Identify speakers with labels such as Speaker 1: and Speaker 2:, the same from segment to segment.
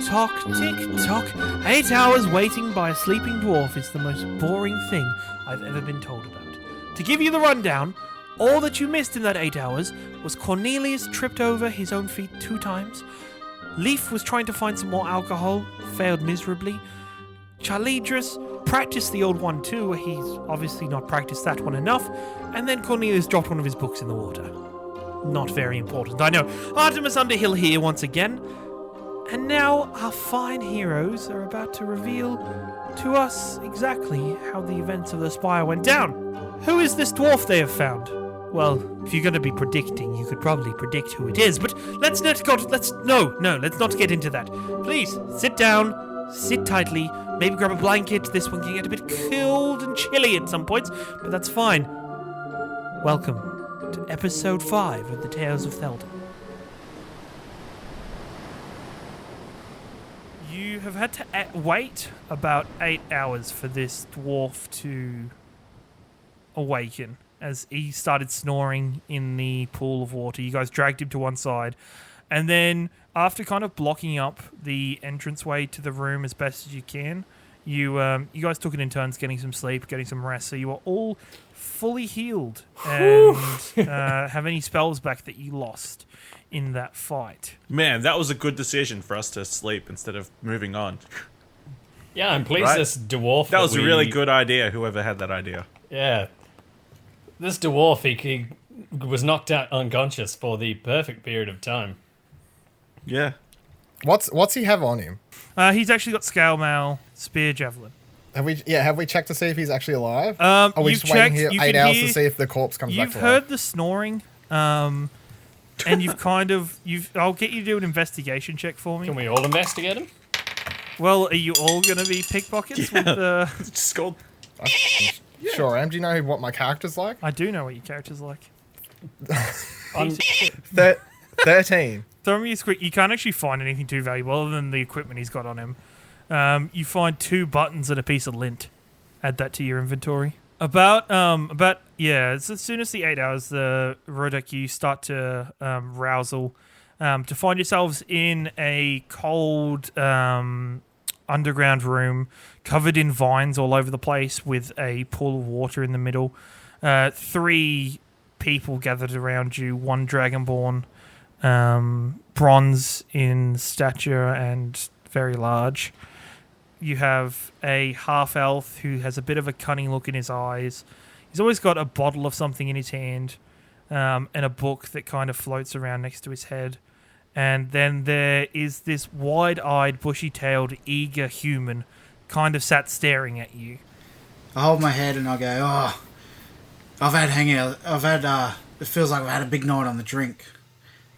Speaker 1: tick-tock, tick-tock. 8 hours waiting by a sleeping dwarf is the most boring thing I've ever been told about. To give you the rundown, all that you missed in that 8 hours was Cornelius tripped over his own feet 2 times. Lief was trying to find some more alcohol, failed miserably. Charlidros practiced the old one too, he's obviously not practiced that one enough. And then Cornelius dropped one of his books in the water. Not very important, I know. Artemis Underhill here once again. And now our fine heroes are about to reveal to us exactly how the events of the Spire went down. Who is this dwarf they have found? Well, if you're going to be predicting, you could probably predict who it is, but let's not get into that. Please, sit down, sit tightly, maybe grab a blanket. This one can get a bit cold and chilly at some points, but that's fine. Welcome to episode 5 of the Tales of Theldan. You have had to wait about 8 hours for this dwarf to awaken as he started snoring in the pool of water. You guys dragged him to one side, and then after kind of blocking up the entranceway to the room as best as you can, you guys took it in turns getting some sleep, getting some rest, so you are all fully healed and have any spells back that you lost in that fight.
Speaker 2: Man, that was a good decision for us to sleep instead of moving on.
Speaker 3: Yeah, I'm pleased this dwarf...
Speaker 2: That was a really good idea, whoever had that idea.
Speaker 3: Yeah. This dwarf, he was knocked out unconscious for the perfect period of time.
Speaker 2: Yeah.
Speaker 4: What's he have on him?
Speaker 1: He's actually got scale mail, spear, javelin.
Speaker 4: Have we checked to see if he's actually alive?
Speaker 1: Are
Speaker 4: we just waiting here 8 hours to see if the corpse comes back to life?
Speaker 1: You've heard the snoring, and I'll get you to do an investigation check for me.
Speaker 3: Can we all investigate him?
Speaker 1: Well, are you all going to be pickpockets with the...
Speaker 2: It's just called...
Speaker 4: Sure am. Do you know what my character's like?
Speaker 1: I do know what your character's like.
Speaker 4: 13.
Speaker 1: Throw me a quick... You can't actually find anything too valuable other than the equipment he's got on him. You find 2 buttons and a piece of lint. Add that to your inventory. As soon as the 8 hours, the Rodek, you start to rousel to find yourselves in a cold underground room covered in vines all over the place with a pool of water in the middle. 3 people gathered around you, 1 dragonborn, bronze in stature and very large. You have a half-elf who has a bit of a cunning look in his eyes. He's always got a bottle of something in his hand, and a book that kind of floats around next to his head. And then there is this wide-eyed, bushy-tailed, eager human kind of sat staring at you.
Speaker 5: I hold my head and I go, it feels like I've had a big night on the drink.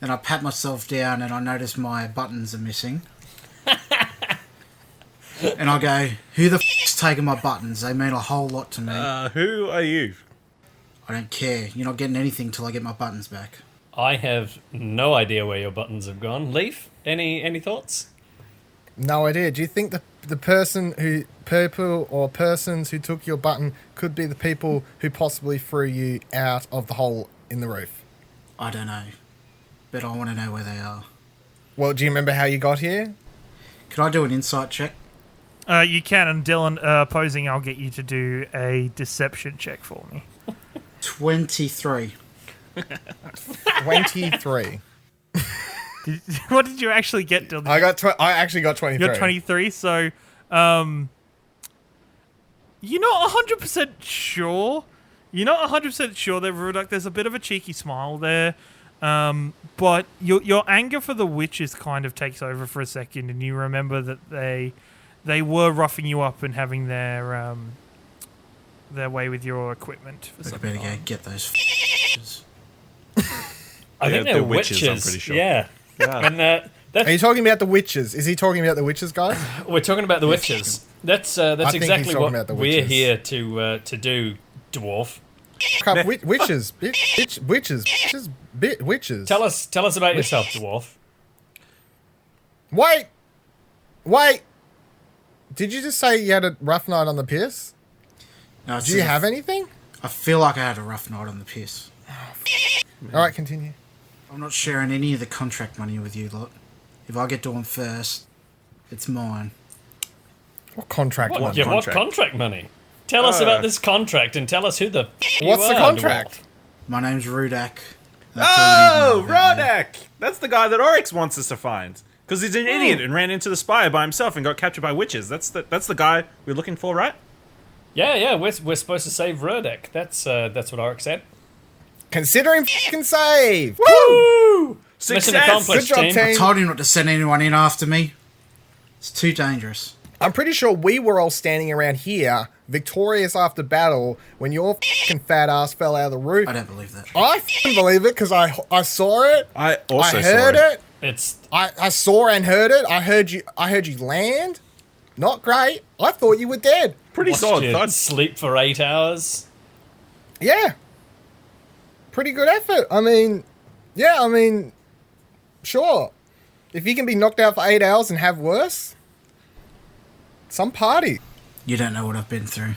Speaker 5: Then I pat myself down and I notice my buttons are missing. And I go, who the f***'s taking my buttons? They mean a whole lot to me.
Speaker 2: Who are you?
Speaker 5: I don't care. You're not getting anything till I get my buttons back.
Speaker 3: I have no idea where your buttons have gone. Lief, any thoughts?
Speaker 4: No idea. Do you think the persons who took your button could be the people who possibly threw you out of the hole in the roof?
Speaker 5: I don't know. But I want to know where they are.
Speaker 4: Well, do you remember how you got here?
Speaker 5: Could I do an insight check?
Speaker 1: You can, and Dylan, opposing, I'll get you to do a deception check for me.
Speaker 5: 23.
Speaker 4: 23.
Speaker 1: What did you actually get, Dylan?
Speaker 4: I actually got 23.
Speaker 1: You got 23, so you're not 100% sure. You're not 100% sure there, Rudak. There's a bit of a cheeky smile there. But your anger for the witches kind of takes over for a second, and you remember that they were roughing you up and having their way with your equipment for some time.
Speaker 5: Better go get those
Speaker 3: I think they're witches.
Speaker 2: I'm pretty sure.
Speaker 3: Yeah. And
Speaker 4: are you talking about the witches? Is he talking about the witches, guys?
Speaker 3: We're talking about the witches. That's exactly what we're here to do, dwarf.
Speaker 4: Witches. Witches.
Speaker 3: Tell us about yourself, dwarf.
Speaker 4: Wait. Did you just say you had a rough night on the piss?
Speaker 5: No,
Speaker 4: do you have anything?
Speaker 5: I feel like I had a rough night on the piss.
Speaker 4: All right, continue.
Speaker 5: I'm not sharing any of the contract money with you lot. If I get to them first, It's mine.
Speaker 4: What contract?
Speaker 3: What,
Speaker 4: one?
Speaker 3: yeah, what contract money? Tell us about this contract and tell us who the you
Speaker 4: What's the
Speaker 3: are,
Speaker 4: contract?
Speaker 5: My name's Rudak. That's all you
Speaker 2: Oh,
Speaker 5: need to know about me.
Speaker 2: Rodek! That's the guy that Oryx wants us to find. Because he's an idiot and ran into the spire by himself and got captured by witches. That's the guy we're looking for, right?
Speaker 3: Yeah, we're supposed to save Rurdek. That's what Oryx said.
Speaker 4: Consider him f***ing saved.
Speaker 3: Woo! Mission
Speaker 2: Success!
Speaker 3: accomplished,
Speaker 4: Good job,
Speaker 3: team.
Speaker 4: team.
Speaker 5: I told him not to send anyone in after me. It's too dangerous.
Speaker 4: I'm pretty sure we were all standing around here, victorious after battle, when your f***ing fat ass fell out of the roof.
Speaker 5: I don't believe that.
Speaker 4: I f***ing believe it because I saw it.
Speaker 2: I also
Speaker 4: I heard
Speaker 2: saw
Speaker 4: it.
Speaker 3: It's
Speaker 4: I saw and heard it. I heard you land. Not great. I thought you were dead.
Speaker 2: Pretty
Speaker 3: watched
Speaker 2: solid
Speaker 3: you
Speaker 2: thud.
Speaker 3: sleep for 8 hours.
Speaker 4: Yeah. Pretty good effort. I mean, sure. If you can be knocked out for 8 hours and have worse, some party.
Speaker 5: You don't know what I've been through.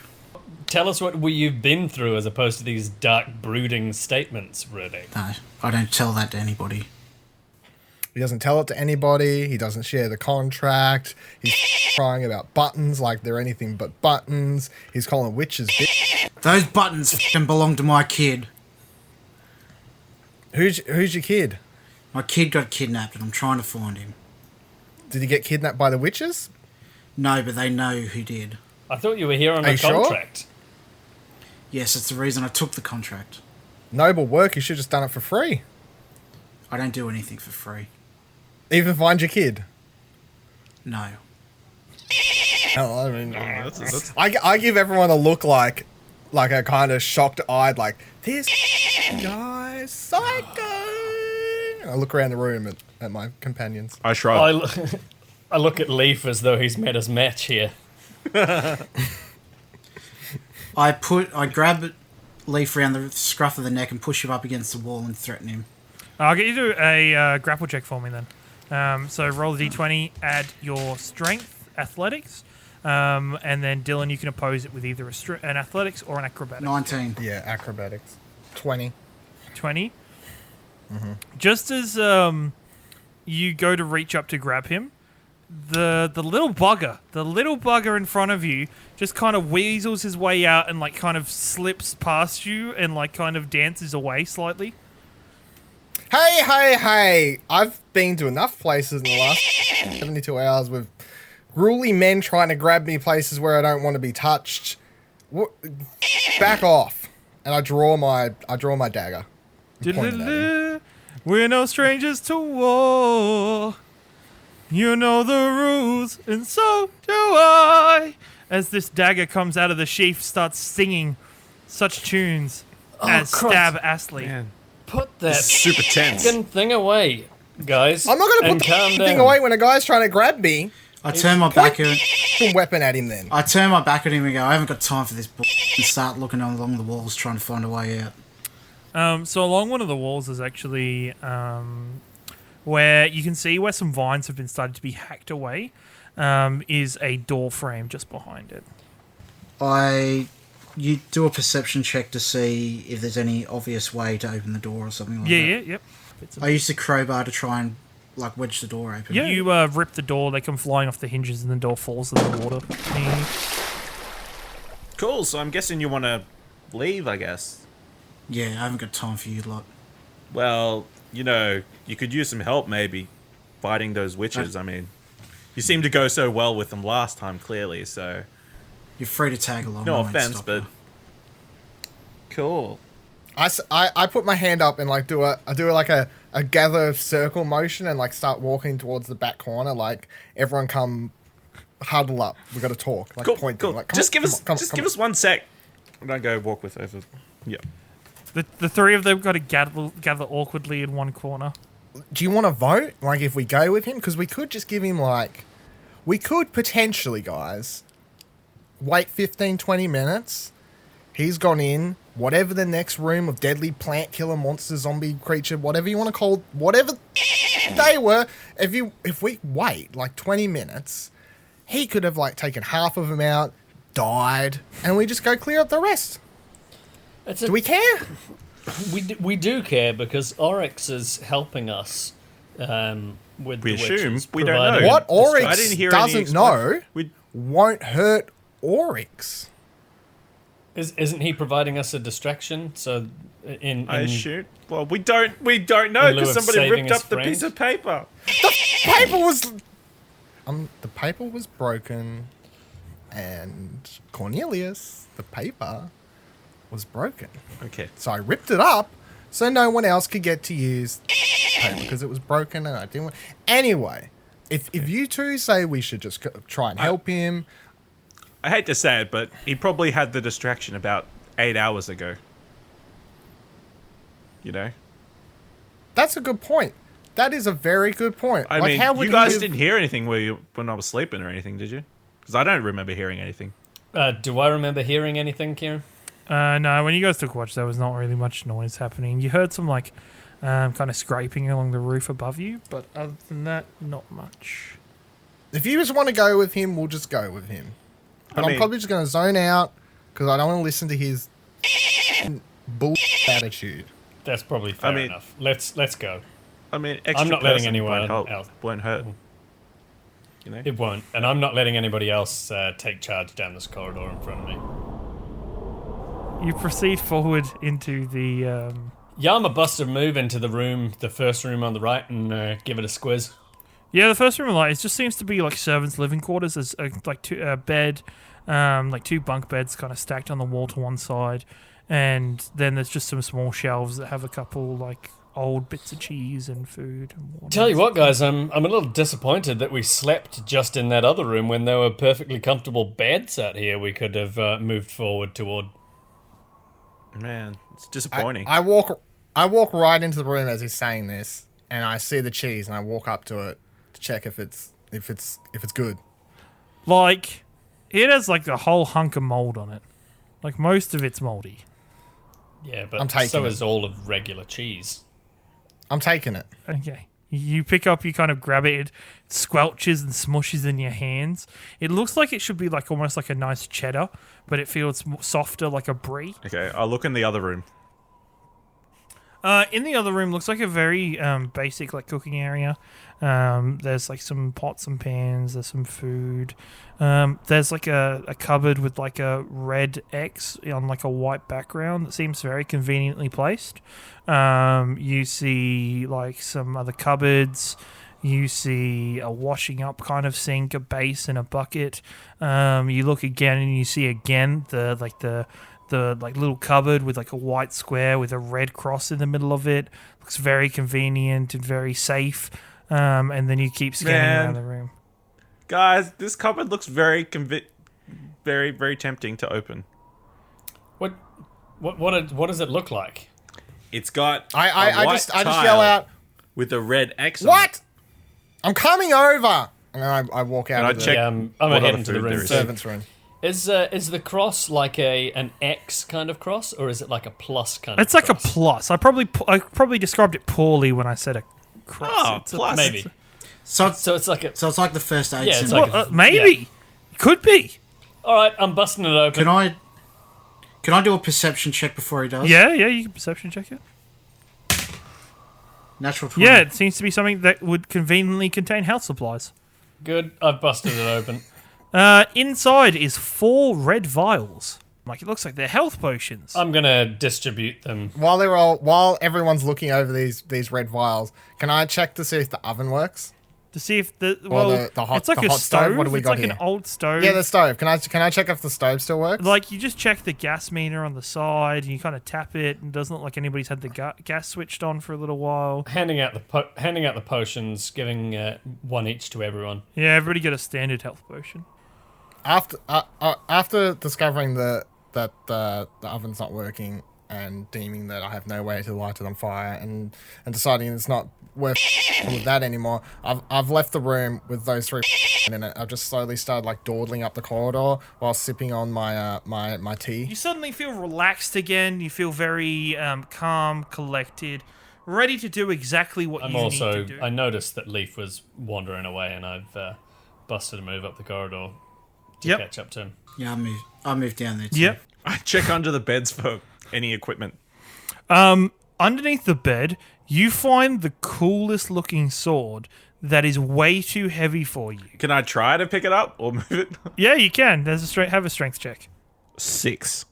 Speaker 3: Tell us what you've been through as opposed to these dark, brooding statements, Rurdek.
Speaker 5: No, I don't tell that to anybody.
Speaker 4: He doesn't tell it to anybody. He doesn't share the contract. He's crying about buttons like they're anything but buttons. He's calling witches bitch.
Speaker 5: Those buttons f***ing belong to my kid.
Speaker 4: Who's your kid?
Speaker 5: My kid got kidnapped and I'm trying to find him.
Speaker 4: Did he get kidnapped by the witches?
Speaker 5: No, but they know who did.
Speaker 3: I thought you were here on
Speaker 4: Are
Speaker 3: a
Speaker 4: you sure?
Speaker 3: contract.
Speaker 5: Yes, that's the reason I took the contract.
Speaker 4: Noble work. You should have just done it for free.
Speaker 5: I don't do anything for free.
Speaker 4: Even find your kid.
Speaker 5: No.
Speaker 4: Oh, I mean,
Speaker 2: That's
Speaker 4: I give everyone a look like a kind of shocked eyed, like, this guy's psycho. And I look around the room at my companions.
Speaker 2: I shrug.
Speaker 3: I look at Lief as though he's met his match here.
Speaker 5: I grab Lief around the scruff of the neck and push him up against the wall and threaten him.
Speaker 1: I'll get you to do a grapple check for me then. So roll a d20, add your strength, athletics, and then Dylan, you can oppose it with either an athletics or an acrobatics.
Speaker 5: 19.
Speaker 4: Yeah, acrobatics. 20.
Speaker 1: 20. Just as you go to reach up to grab him, the little bugger in front of you just kind of weasels his way out and like kind of slips past you and like kind of dances away slightly.
Speaker 4: Hey! I've been to enough places in the last 72 hours with gruely men trying to grab me places where I don't want to be touched. Back off. And I draw my dagger. and point it at him.
Speaker 1: We're no strangers to war. You know the rules, and so do I. As this dagger comes out of the sheath, starts singing such tunes as
Speaker 3: Christ.
Speaker 1: Stab Astley.
Speaker 2: Man,
Speaker 3: Put that
Speaker 2: super tense.
Speaker 3: fucking thing away, guys.
Speaker 4: I'm not going to
Speaker 3: and
Speaker 4: put the
Speaker 3: calm
Speaker 4: thing
Speaker 3: down.
Speaker 4: away when a guy's trying to grab me.
Speaker 5: I turn my back at
Speaker 4: A weapon at him then.
Speaker 5: I turn my back at him and go, I haven't got time for this and start looking along the walls trying to find a way out.
Speaker 1: So along one of the walls is actually where you can see where some vines have been started to be hacked away. Is a door frame just behind it.
Speaker 5: You do a perception check to see if there's any obvious way to open the door or something like that.
Speaker 1: Yep.
Speaker 5: I used the crowbar to try and wedge the door open.
Speaker 1: Yeah. You rip the door, they come flying off the hinges, and the door falls in the water.
Speaker 2: Cool, so I'm guessing you want to leave, I guess.
Speaker 5: Yeah, I haven't got time for you lot.
Speaker 2: Well, you could use some help maybe fighting those witches. I mean, you seemed to go so well with them last time, clearly, so...
Speaker 5: You're free to tag along.
Speaker 2: No
Speaker 5: I won't
Speaker 2: offense,
Speaker 5: stop
Speaker 2: but...
Speaker 5: you.
Speaker 2: Cool.
Speaker 4: I put my hand up and like do a gather circle motion and like start walking towards the back corner. Like everyone come huddle up. We got to talk. Like
Speaker 2: Cool,
Speaker 4: pointing.
Speaker 2: cool.
Speaker 4: Like, come
Speaker 2: Just
Speaker 4: on,
Speaker 2: give us
Speaker 4: come
Speaker 2: give
Speaker 4: on.
Speaker 2: us 1 sec. And I go walk with over. Yeah.
Speaker 1: The three of them got to gather awkwardly in one corner.
Speaker 4: Do you want to vote? Like if we go with him, because we could just give him we could potentially, guys, wait 15, 20 minutes. He's gone in, whatever the next room of deadly plant killer monster zombie creature, whatever you want to call, whatever they were. If we wait like 20 minutes, he could have like taken half of them out, died, and we just go clear up the rest. Do we care?
Speaker 3: We do care because Oryx is helping us with
Speaker 2: We
Speaker 3: the
Speaker 2: assume.
Speaker 3: witches
Speaker 2: We don't know.
Speaker 3: providing
Speaker 4: What
Speaker 3: distraction.
Speaker 4: Oryx
Speaker 2: I didn't hear any
Speaker 4: doesn't know
Speaker 2: We,
Speaker 4: won't hurt Oryx.
Speaker 3: Isn't he providing us a distraction? So,
Speaker 2: I assume. Well, we don't know
Speaker 3: in lieu
Speaker 2: because
Speaker 3: of
Speaker 2: somebody
Speaker 3: saving
Speaker 2: ripped
Speaker 3: his
Speaker 2: up the
Speaker 3: friend?
Speaker 2: piece of paper.
Speaker 4: The paper was broken, and Cornelius, the paper, was broken.
Speaker 2: Okay.
Speaker 4: So I ripped it up so no one else could get to use paper because it was broken and I didn't want... Anyway, if you two say we should just try and help him...
Speaker 2: I hate to say it, but he probably had the distraction about 8 hours ago. You know?
Speaker 4: That's a good point. That is a very good point.
Speaker 2: I
Speaker 4: Like,
Speaker 2: mean,
Speaker 4: how would
Speaker 2: you guys
Speaker 4: have-
Speaker 2: didn't hear anything when I was sleeping or anything, did you? Because I don't remember hearing anything.
Speaker 3: Do I remember hearing anything, Kieran?
Speaker 1: No, when you guys took watch, there was not really much noise happening. You heard some kind of scraping along the roof above you, but other than that, not much.
Speaker 4: If you just want to go with him, we'll just go with him. But
Speaker 2: I
Speaker 4: I'm
Speaker 2: mean-
Speaker 4: probably just going to zone out because I don't want to listen to his bull attitude.
Speaker 3: That's probably fair
Speaker 2: mean-
Speaker 3: enough. Let's go.
Speaker 2: I mean, extra
Speaker 3: I'm not letting
Speaker 2: person
Speaker 3: anyone
Speaker 2: won't help,
Speaker 3: else.
Speaker 2: won't hurt. You know?
Speaker 3: It won't, and I'm not letting anybody else take charge down this corridor in front of me.
Speaker 1: You proceed forward into the...
Speaker 3: Yama Buster move into the first room on the right, and give it a squiz.
Speaker 1: Yeah, the first room, it just seems to be like servants' living quarters. There's a bed, two bunk beds kind of stacked on the wall to one side, and then there's just some small shelves that have a couple old bits of cheese and food and water.
Speaker 3: Tell you what, guys, I'm a little disappointed that we slept just in that other room when there were perfectly comfortable beds out here we could have moved forward toward.
Speaker 2: Man, it's disappointing.
Speaker 4: I walk right into the room as he's saying this, and I see the cheese, and I walk up to it to check if it's good.
Speaker 1: It has a whole hunk of mold on it. Most of it's moldy.
Speaker 3: Yeah,
Speaker 4: I'm
Speaker 3: but
Speaker 4: taking
Speaker 3: so
Speaker 4: it.
Speaker 3: is all of regular cheese.
Speaker 4: I'm taking it.
Speaker 1: Okay. You pick up, you kind of grab it, it squelches and smushes in your hands. It looks like it should be almost like a nice cheddar, but it feels softer like a brie.
Speaker 2: Okay, I'll look in the other room.
Speaker 1: In the other room, looks like a very basic cooking area. There's some pots and pans. There's some food. There's a cupboard with a red X on a white background that seems very conveniently placed. You see some other cupboards. You see a washing up kind of sink, a basin, a bucket. You look again and you see again the little cupboard with a white square with a red cross in the middle of it. Looks very convenient and very safe. And then you keep scanning around the room.
Speaker 2: Guys, this cupboard looks very, very tempting to open.
Speaker 3: What does it look like?
Speaker 2: It's got
Speaker 4: I
Speaker 2: a
Speaker 4: just
Speaker 2: white
Speaker 4: yell
Speaker 2: tile
Speaker 4: out,
Speaker 2: with a red X on
Speaker 4: "What?
Speaker 2: it.
Speaker 4: I'm coming over!" And then I walk out
Speaker 2: And I
Speaker 4: of the
Speaker 2: check
Speaker 3: Yeah, I'm
Speaker 2: what
Speaker 3: gonna head
Speaker 2: other
Speaker 3: into the
Speaker 2: food
Speaker 3: room.
Speaker 2: there is.
Speaker 4: servants' room.
Speaker 3: Is the cross an X kind of cross, or is it a plus kind
Speaker 1: It's
Speaker 3: of
Speaker 1: like a
Speaker 3: cross?
Speaker 1: plus. I probably described it poorly when I said a cross.
Speaker 2: Oh,
Speaker 1: It's a-
Speaker 2: plus.
Speaker 3: Maybe.
Speaker 5: So
Speaker 3: it's like a...
Speaker 5: So it's like the first aid
Speaker 3: Yeah, it's
Speaker 5: symbol.
Speaker 3: like
Speaker 1: maybe. Could be.
Speaker 3: Alright, I'm busting it open.
Speaker 5: Can I do a perception check before he does?
Speaker 1: Yeah, you can perception check it.
Speaker 5: Natural 20.
Speaker 1: Yeah, it seems to be something that would conveniently contain health supplies.
Speaker 3: Good, I've busted it open.
Speaker 1: Inside is 4 red vials. It looks like they're health potions.
Speaker 3: I'm gonna distribute them.
Speaker 4: While everyone's looking over these red vials, can I check to see if the oven works?
Speaker 1: to see if the
Speaker 4: hot-
Speaker 1: it's like
Speaker 4: the
Speaker 1: a
Speaker 4: hot stove?
Speaker 1: stove.
Speaker 4: What do we
Speaker 1: it's
Speaker 4: got
Speaker 1: like an
Speaker 4: here?
Speaker 1: old stove.
Speaker 4: Yeah, the stove. Can I check if the stove still works?
Speaker 1: You just check the gas meter on the side, and you kind of tap it, and it doesn't look like anybody's had the gas switched on for a little while.
Speaker 3: Handing out the potions, giving one each to everyone.
Speaker 1: Yeah, everybody get a standard health potion.
Speaker 4: After discovering that the oven's not working and deeming that I have no way to light it on fire and deciding it's not worth with that anymore, I've left the room with those 3 in it. I've just slowly started dawdling up the corridor while sipping on my my tea.
Speaker 1: You suddenly feel relaxed again. You feel very calm, collected, ready to do exactly what you need to do.
Speaker 3: I noticed that Lief was wandering away, and I've busted a move up the corridor to catch up to him.
Speaker 5: Yeah, I moved down there too.
Speaker 1: Yep.
Speaker 2: I check under the beds for any equipment.
Speaker 1: Underneath the bed, you find the coolest looking sword that is way too heavy for you.
Speaker 2: Can I try to pick it up or move it?
Speaker 1: Yeah, you can. Have a strength check.
Speaker 2: 6.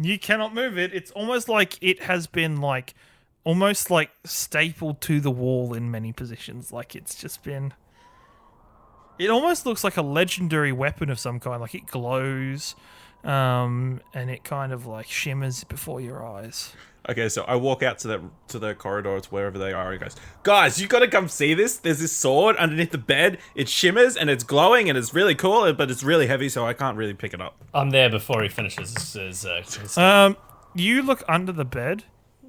Speaker 1: You cannot move it. It's almost like it has been almost like stapled to the wall in many positions. Like it's just been. It almost looks like a legendary weapon of some kind. Like it glows, and it kind of like shimmers before your eyes.
Speaker 2: Okay, so I walk out to the corridors wherever they are. And goes, guys, you gotta come see this. There's this sword underneath the bed. It shimmers and it's glowing and it's really cool, but it's really heavy, so I can't really pick it up.
Speaker 3: I'm there before he finishes his
Speaker 1: You look under the bed,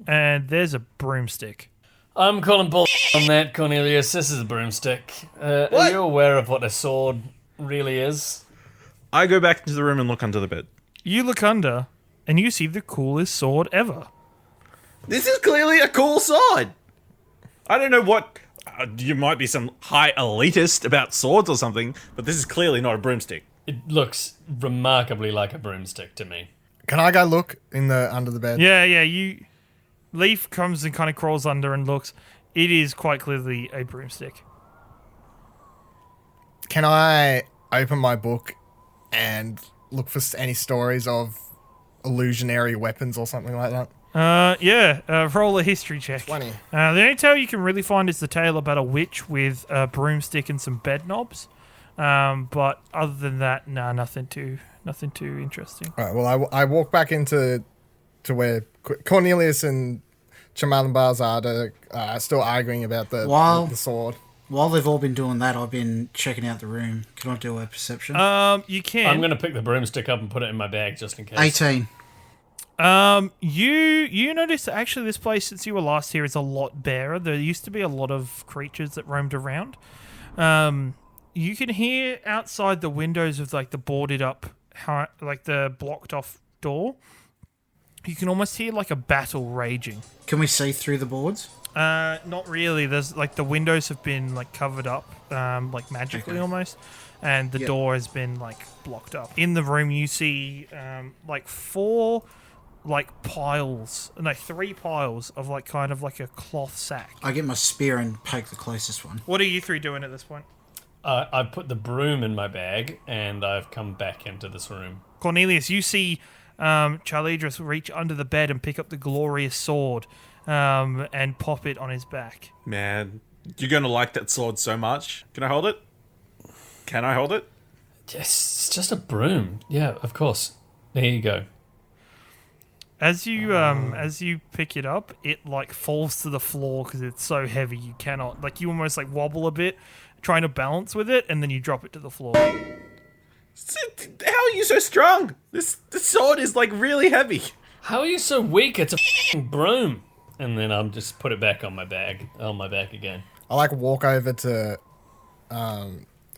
Speaker 1: and there's a broomstick.
Speaker 3: I'm calling bull on that, Cornelius. This is a broomstick. Are you aware of what a sword really is?
Speaker 2: I go back into the room and look under the bed.
Speaker 1: You look under, and you see the coolest sword ever.
Speaker 2: This is clearly a cool sword. I don't know what... you might be some high elitist about swords or something, but this is clearly not a broomstick.
Speaker 3: It looks remarkably like a broomstick to me.
Speaker 4: Can I go look under the bed?
Speaker 1: Yeah, Lief comes and kind of crawls under and looks. It is quite clearly a broomstick.
Speaker 4: Can I open my book and look for any stories of illusionary weapons or something like that?
Speaker 1: Roll a history check.
Speaker 4: 20.
Speaker 1: The only tale you can really find is the tale about a witch with a broomstick and some bed knobs. But other than that, nothing too interesting.
Speaker 4: All right, well, I walk back into where Cornelius and Chamalambars are still arguing about the sword.
Speaker 5: While they've all been doing that, I've been checking out the room. Can I do a perception?
Speaker 1: You can.
Speaker 3: I'm going to pick the broomstick up and put it in my bag just in case.
Speaker 5: 18.
Speaker 1: You notice that actually this place, since you were last here, is a lot barer. There used to be a lot of creatures that roamed around. You can hear outside the windows of like the boarded up, like the blocked off door. You can almost hear like a battle raging.
Speaker 5: Can we see through the boards?
Speaker 1: Not really. There's like the windows have been like covered up, like magically almost, and the door has been like blocked up. In the room, you see like 4 like piles, no, 3 piles of like kind of like a cloth sack.
Speaker 5: I get my spear and poke the closest one.
Speaker 1: What are you 3 doing at this point?
Speaker 3: I've put the broom in my bag and I've come back into this room.
Speaker 1: Cornelius, you see Charlidros reach under the bed and pick up the glorious sword and pop it on his back.
Speaker 2: Man, you're going to like that sword so much. Can I hold it? Can I hold it?
Speaker 3: Yes, it's just a broom. Yeah, of course. There you go.
Speaker 1: As you pick it up, it like falls to the floor because it's so heavy you cannot, like you almost like wobble a bit trying to balance with it, and then you drop it to the floor.
Speaker 2: How are you so strong? This sword is like really heavy.
Speaker 3: How are you so weak? It's a f***ing broom. And then I'll just put it back on my back again.
Speaker 4: I like walk over to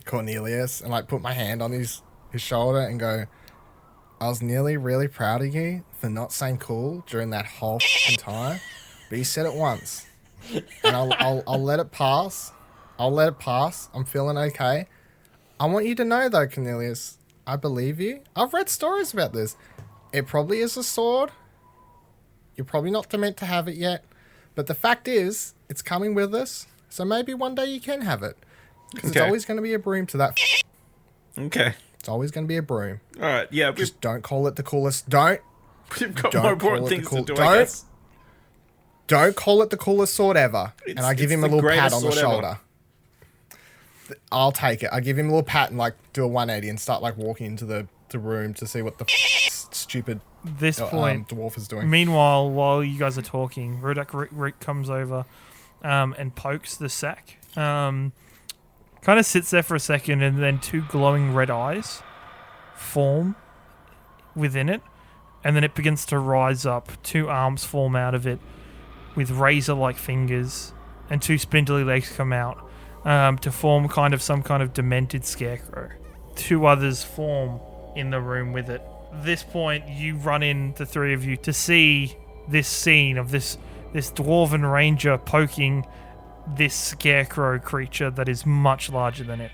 Speaker 4: Cornelius and like put my hand on his shoulder and go, I was nearly really proud of you for not saying cool during that whole f***ing time, but you said it once, and I'll let it pass. I'll let it pass. I'm feeling okay. I want you to know though, Cornelius, I believe you. I've read stories about this. It probably is a sword. You're probably not meant to have it yet, but the fact is, it's coming with us. So maybe one day you can have it, because it's always going to be a broom to that.
Speaker 2: Okay.
Speaker 4: It's always going to be a broom.
Speaker 2: All right. Yeah.
Speaker 4: Just don't call it the coolest. We've
Speaker 2: got more important things to do. I guess.
Speaker 4: Don't call it the coolest sword ever. And I give him a little pat on the shoulder. I'll take it. I give him a little pat and like do a 180 and start like walking into the room to see what the stupid dwarf is doing.
Speaker 1: Meanwhile, while you guys are talking, Rudak comes over and pokes the sack. Kind of sits there for a second, and then 2 glowing red eyes form within it, and then it begins to rise up. 2 arms form out of it with razor-like fingers, and 2 spindly legs come out to form some kind of demented scarecrow. 2 others form in the room with it. At this point, you run in, the 3 of you, to see this scene of this dwarven ranger poking this scarecrow creature that is much larger than it.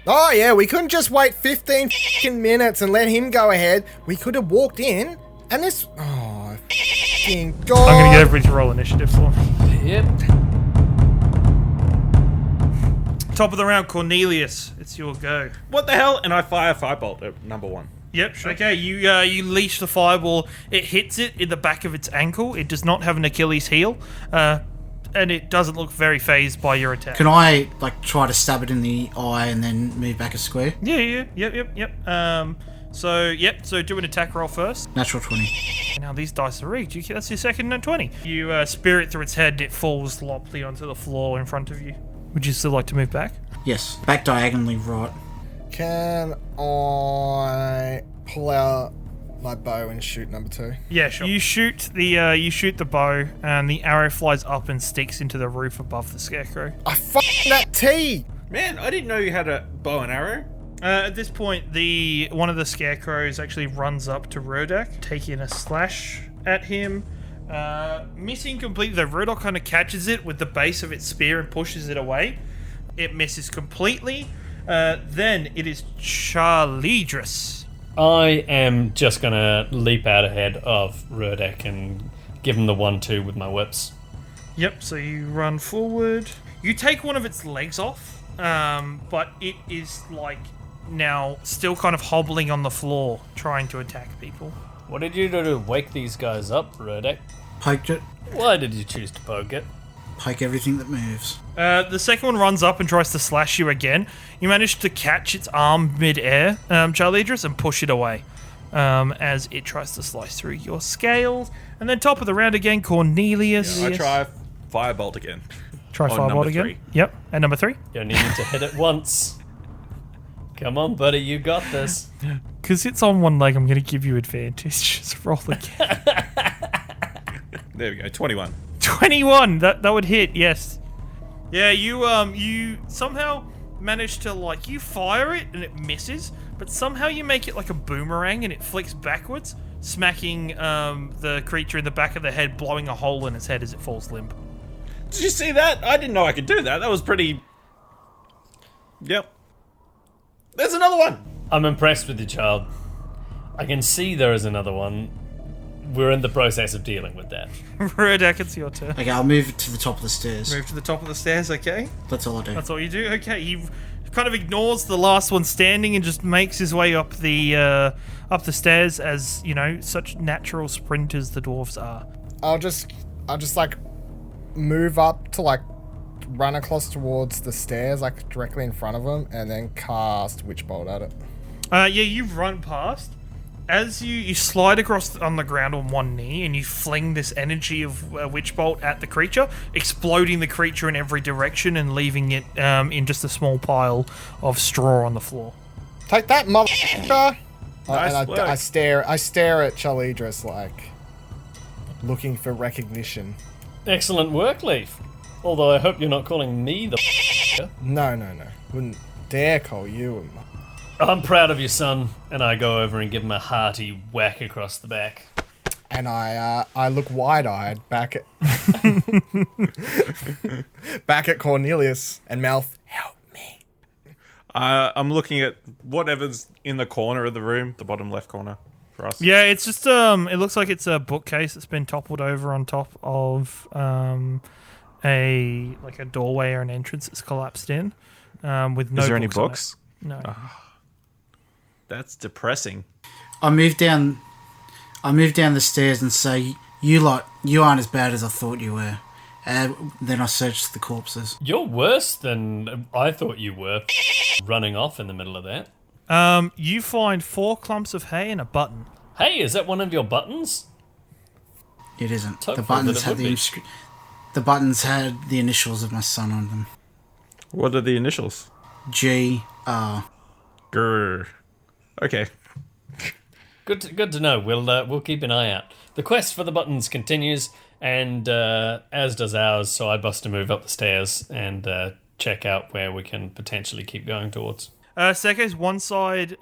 Speaker 4: Oh yeah, we couldn't just wait 15 fucking minutes and let him go ahead. We could have walked in and this... Oh, fucking God.
Speaker 1: I'm going to get everybody to roll initiative for me.
Speaker 3: Yep.
Speaker 1: Top of the round, Cornelius. It's your go.
Speaker 2: What the hell? And I fire firebolt at number 1.
Speaker 1: Yep. Okay. You leash the fireball. It hits it in the back of its ankle. It does not have an Achilles heel, and it doesn't look very phased by your attack.
Speaker 5: Can I try to stab it in the eye and then move back a square?
Speaker 1: Yeah. Yep. So do an attack roll first.
Speaker 5: Natural 20.
Speaker 1: Now these dice are rigged. That's your second nat 20. You spear it through its head. And it falls loppily onto the floor in front of you. Would you still like to move back?
Speaker 5: Yes, back diagonally right.
Speaker 4: Can I pull out my bow and shoot number 2?
Speaker 1: Yeah, sure. You shoot the bow, and the arrow flies up and sticks into the roof above the scarecrow.
Speaker 4: I f***ed that T!
Speaker 2: Man, I didn't know you had a bow and arrow.
Speaker 1: At this point, one of the scarecrows actually runs up to Rodak, taking a slash at him. Missing completely, though. Rodak kind of catches it with the base of its spear and pushes it away. It misses completely. Then it is Charlidros.
Speaker 3: I am just going to leap out ahead of Rodak and give him the 1-2 with my whips.
Speaker 1: Yep, so you run forward. You take one of its legs off, but it is now still kind of hobbling on the floor, trying to attack people.
Speaker 3: What did you do to wake these guys up, Rodak?
Speaker 5: Poked it.
Speaker 3: Why did you choose to poke it?
Speaker 5: Poke everything that moves.
Speaker 1: The second one runs up and tries to slash you again. You manage to catch its arm mid-air, Charlidros, and push it away as it tries to slice through your scales. And then top of the round again, Cornelius.
Speaker 2: I try firebolt again.
Speaker 1: Try
Speaker 2: On
Speaker 1: firebolt
Speaker 2: number
Speaker 1: again.
Speaker 2: 3.
Speaker 1: Yep. And number 3?
Speaker 3: You only need to hit it once. Come on, buddy, you got this.
Speaker 1: Because it's on one leg, I'm going to give you advantage. Just roll again.
Speaker 2: There we go, 21.
Speaker 1: 21. That would hit. Yes. Yeah. You somehow manage to you fire it and it misses, but somehow you make it like a boomerang and it flicks backwards, smacking the creature in the back of the head, blowing a hole in its head as it falls limp.
Speaker 2: Did you see that? I didn't know I could do that. That was pretty... Yep. There's another one!
Speaker 3: I'm impressed with you, child. I can see there is another one. We're in the process of dealing with that.
Speaker 1: Rodak, it's your turn.
Speaker 5: Okay, I'll move to the top of the stairs.
Speaker 1: Move to the top of the stairs, okay?
Speaker 5: That's all I do.
Speaker 1: That's all you do? Okay, he kind of ignores the last one standing and just makes his way up the stairs as, such natural sprinters the dwarves are.
Speaker 4: I'll just move up to run across towards the stairs, directly in front of him, and then cast Witch Bolt at it.
Speaker 1: Yeah, you run past. As you slide across on the ground on one knee and you fling this energy of Witch Bolt at the creature, exploding the creature in every direction and leaving it in just a small pile of straw on the floor.
Speaker 4: Take that, motherfucker!
Speaker 2: Nice
Speaker 4: And
Speaker 2: work.
Speaker 4: I stare at Charlidros, looking for recognition.
Speaker 3: Excellent work, Lief. Although I hope you're not calling me the
Speaker 4: No. Wouldn't dare call you a
Speaker 3: I'm proud of you, son. And I go over and give him a hearty whack across the back.
Speaker 4: And I look wide-eyed back at Cornelius and mouth, help me.
Speaker 2: I'm looking at whatever's in the corner of the room, the bottom left corner for us.
Speaker 1: Yeah, it's just it looks like it's a bookcase that's been toppled over on top of a doorway or an entrance that's collapsed in with no.
Speaker 2: Is there any
Speaker 1: books on
Speaker 2: books?
Speaker 1: it. No.
Speaker 2: That's depressing.
Speaker 5: I move down the stairs and say, you aren't as bad as I thought you were. Then I search the corpses.
Speaker 3: You're worse than I thought you were. Running off in the middle of that.
Speaker 1: You find 4 clumps of hay and a button.
Speaker 3: Hey, is that one of your buttons?
Speaker 5: It isn't.
Speaker 3: Hopefully
Speaker 5: The buttons
Speaker 3: that it
Speaker 5: had
Speaker 3: would be.
Speaker 5: the buttons had the initials of my son on them.
Speaker 2: What are the initials?
Speaker 5: GR.
Speaker 2: Grr. Okay.
Speaker 3: Good to know. We'll keep an eye out. The quest for the buttons continues, and as does ours. So I bust a move up the stairs and check out where we can potentially keep going towards.
Speaker 1: Staircase, one side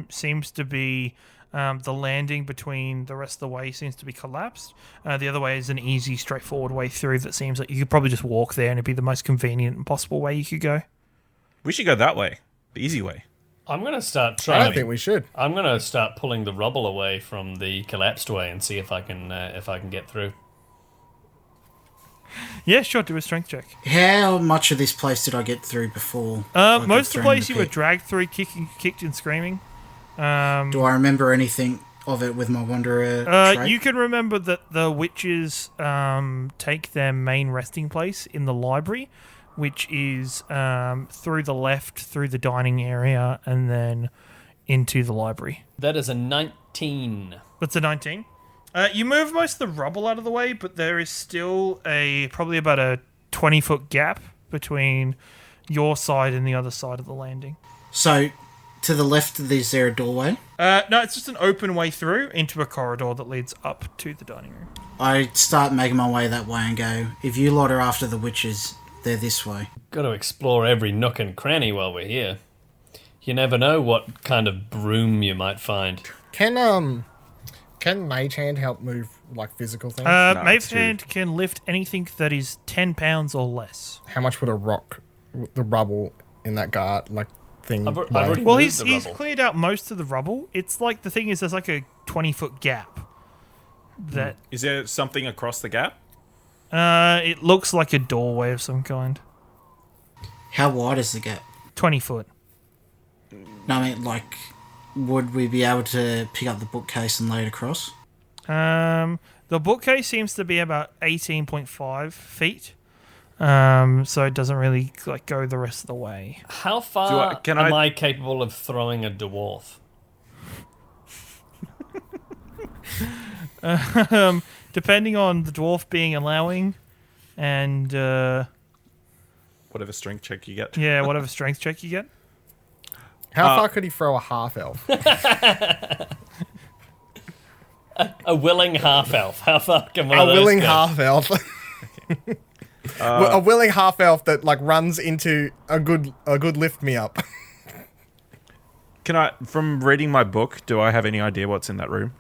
Speaker 1: seems to be the landing between the rest of the way seems to be collapsed. The other way is an easy, straightforward way through that seems like you could probably just walk there and it'd be the most convenient and possible way you could go.
Speaker 2: We should go that way. The easy way.
Speaker 3: I'm gonna start
Speaker 4: I
Speaker 3: trying.
Speaker 4: don't think we should.
Speaker 3: I'm gonna start pulling the rubble away from the collapsed way and see if I can get through.
Speaker 1: Yeah, sure. Do a strength check.
Speaker 5: How much of this place did I get through before?
Speaker 1: Most of the place you were dragged through, kicked and screaming.
Speaker 5: Do I remember anything of it with my Wanderer trait?
Speaker 1: You can remember that the witches take their main resting place in the library, which is through the left, through the dining area, and then into the library.
Speaker 3: That is a 19.
Speaker 1: That's a 19. You move most of the rubble out of the way, but there is still probably about a 20-foot gap between your side and the other side of the landing.
Speaker 5: So, to the left, is there a doorway?
Speaker 1: No, it's just an open way through into a corridor that leads up to the dining room.
Speaker 5: I start making my way that way and go, if you lot are after the witches, they're this way.
Speaker 3: Got to explore every nook and cranny while we're here. You never know what kind of broom you might find.
Speaker 4: Can Mage Hand help move like physical things?
Speaker 1: Mage Hand can lift anything that is 10 pounds or less.
Speaker 4: How much would the rubble in that guard thing?
Speaker 3: I've already
Speaker 1: Well,
Speaker 3: moved the
Speaker 1: he's
Speaker 3: rubble.
Speaker 1: cleared out most of the rubble. It's like the thing is, there's like a 20-foot gap. That
Speaker 2: Is there something across the gap?
Speaker 1: it looks like a doorway of some kind.
Speaker 5: How wide is the gap?
Speaker 1: 20 foot.
Speaker 5: No, I mean, would we be able to pick up the bookcase and lay it across?
Speaker 1: The bookcase seems to be about 18.5 feet. So it doesn't really go the rest of the way.
Speaker 3: How far
Speaker 2: can
Speaker 3: am
Speaker 2: I-
Speaker 3: I capable of throwing a dwarf?
Speaker 1: Depending on the dwarf being allowing, and
Speaker 2: Whatever strength check you get.
Speaker 1: yeah, whatever strength check you get.
Speaker 4: How far could he throw a half elf?
Speaker 3: A willing half elf. How far can one
Speaker 4: A
Speaker 3: of those
Speaker 4: willing
Speaker 3: go?
Speaker 4: half elf. A willing half elf that runs into a good lift me up.
Speaker 2: Can I, from reading my book, do I have any idea what's in that room?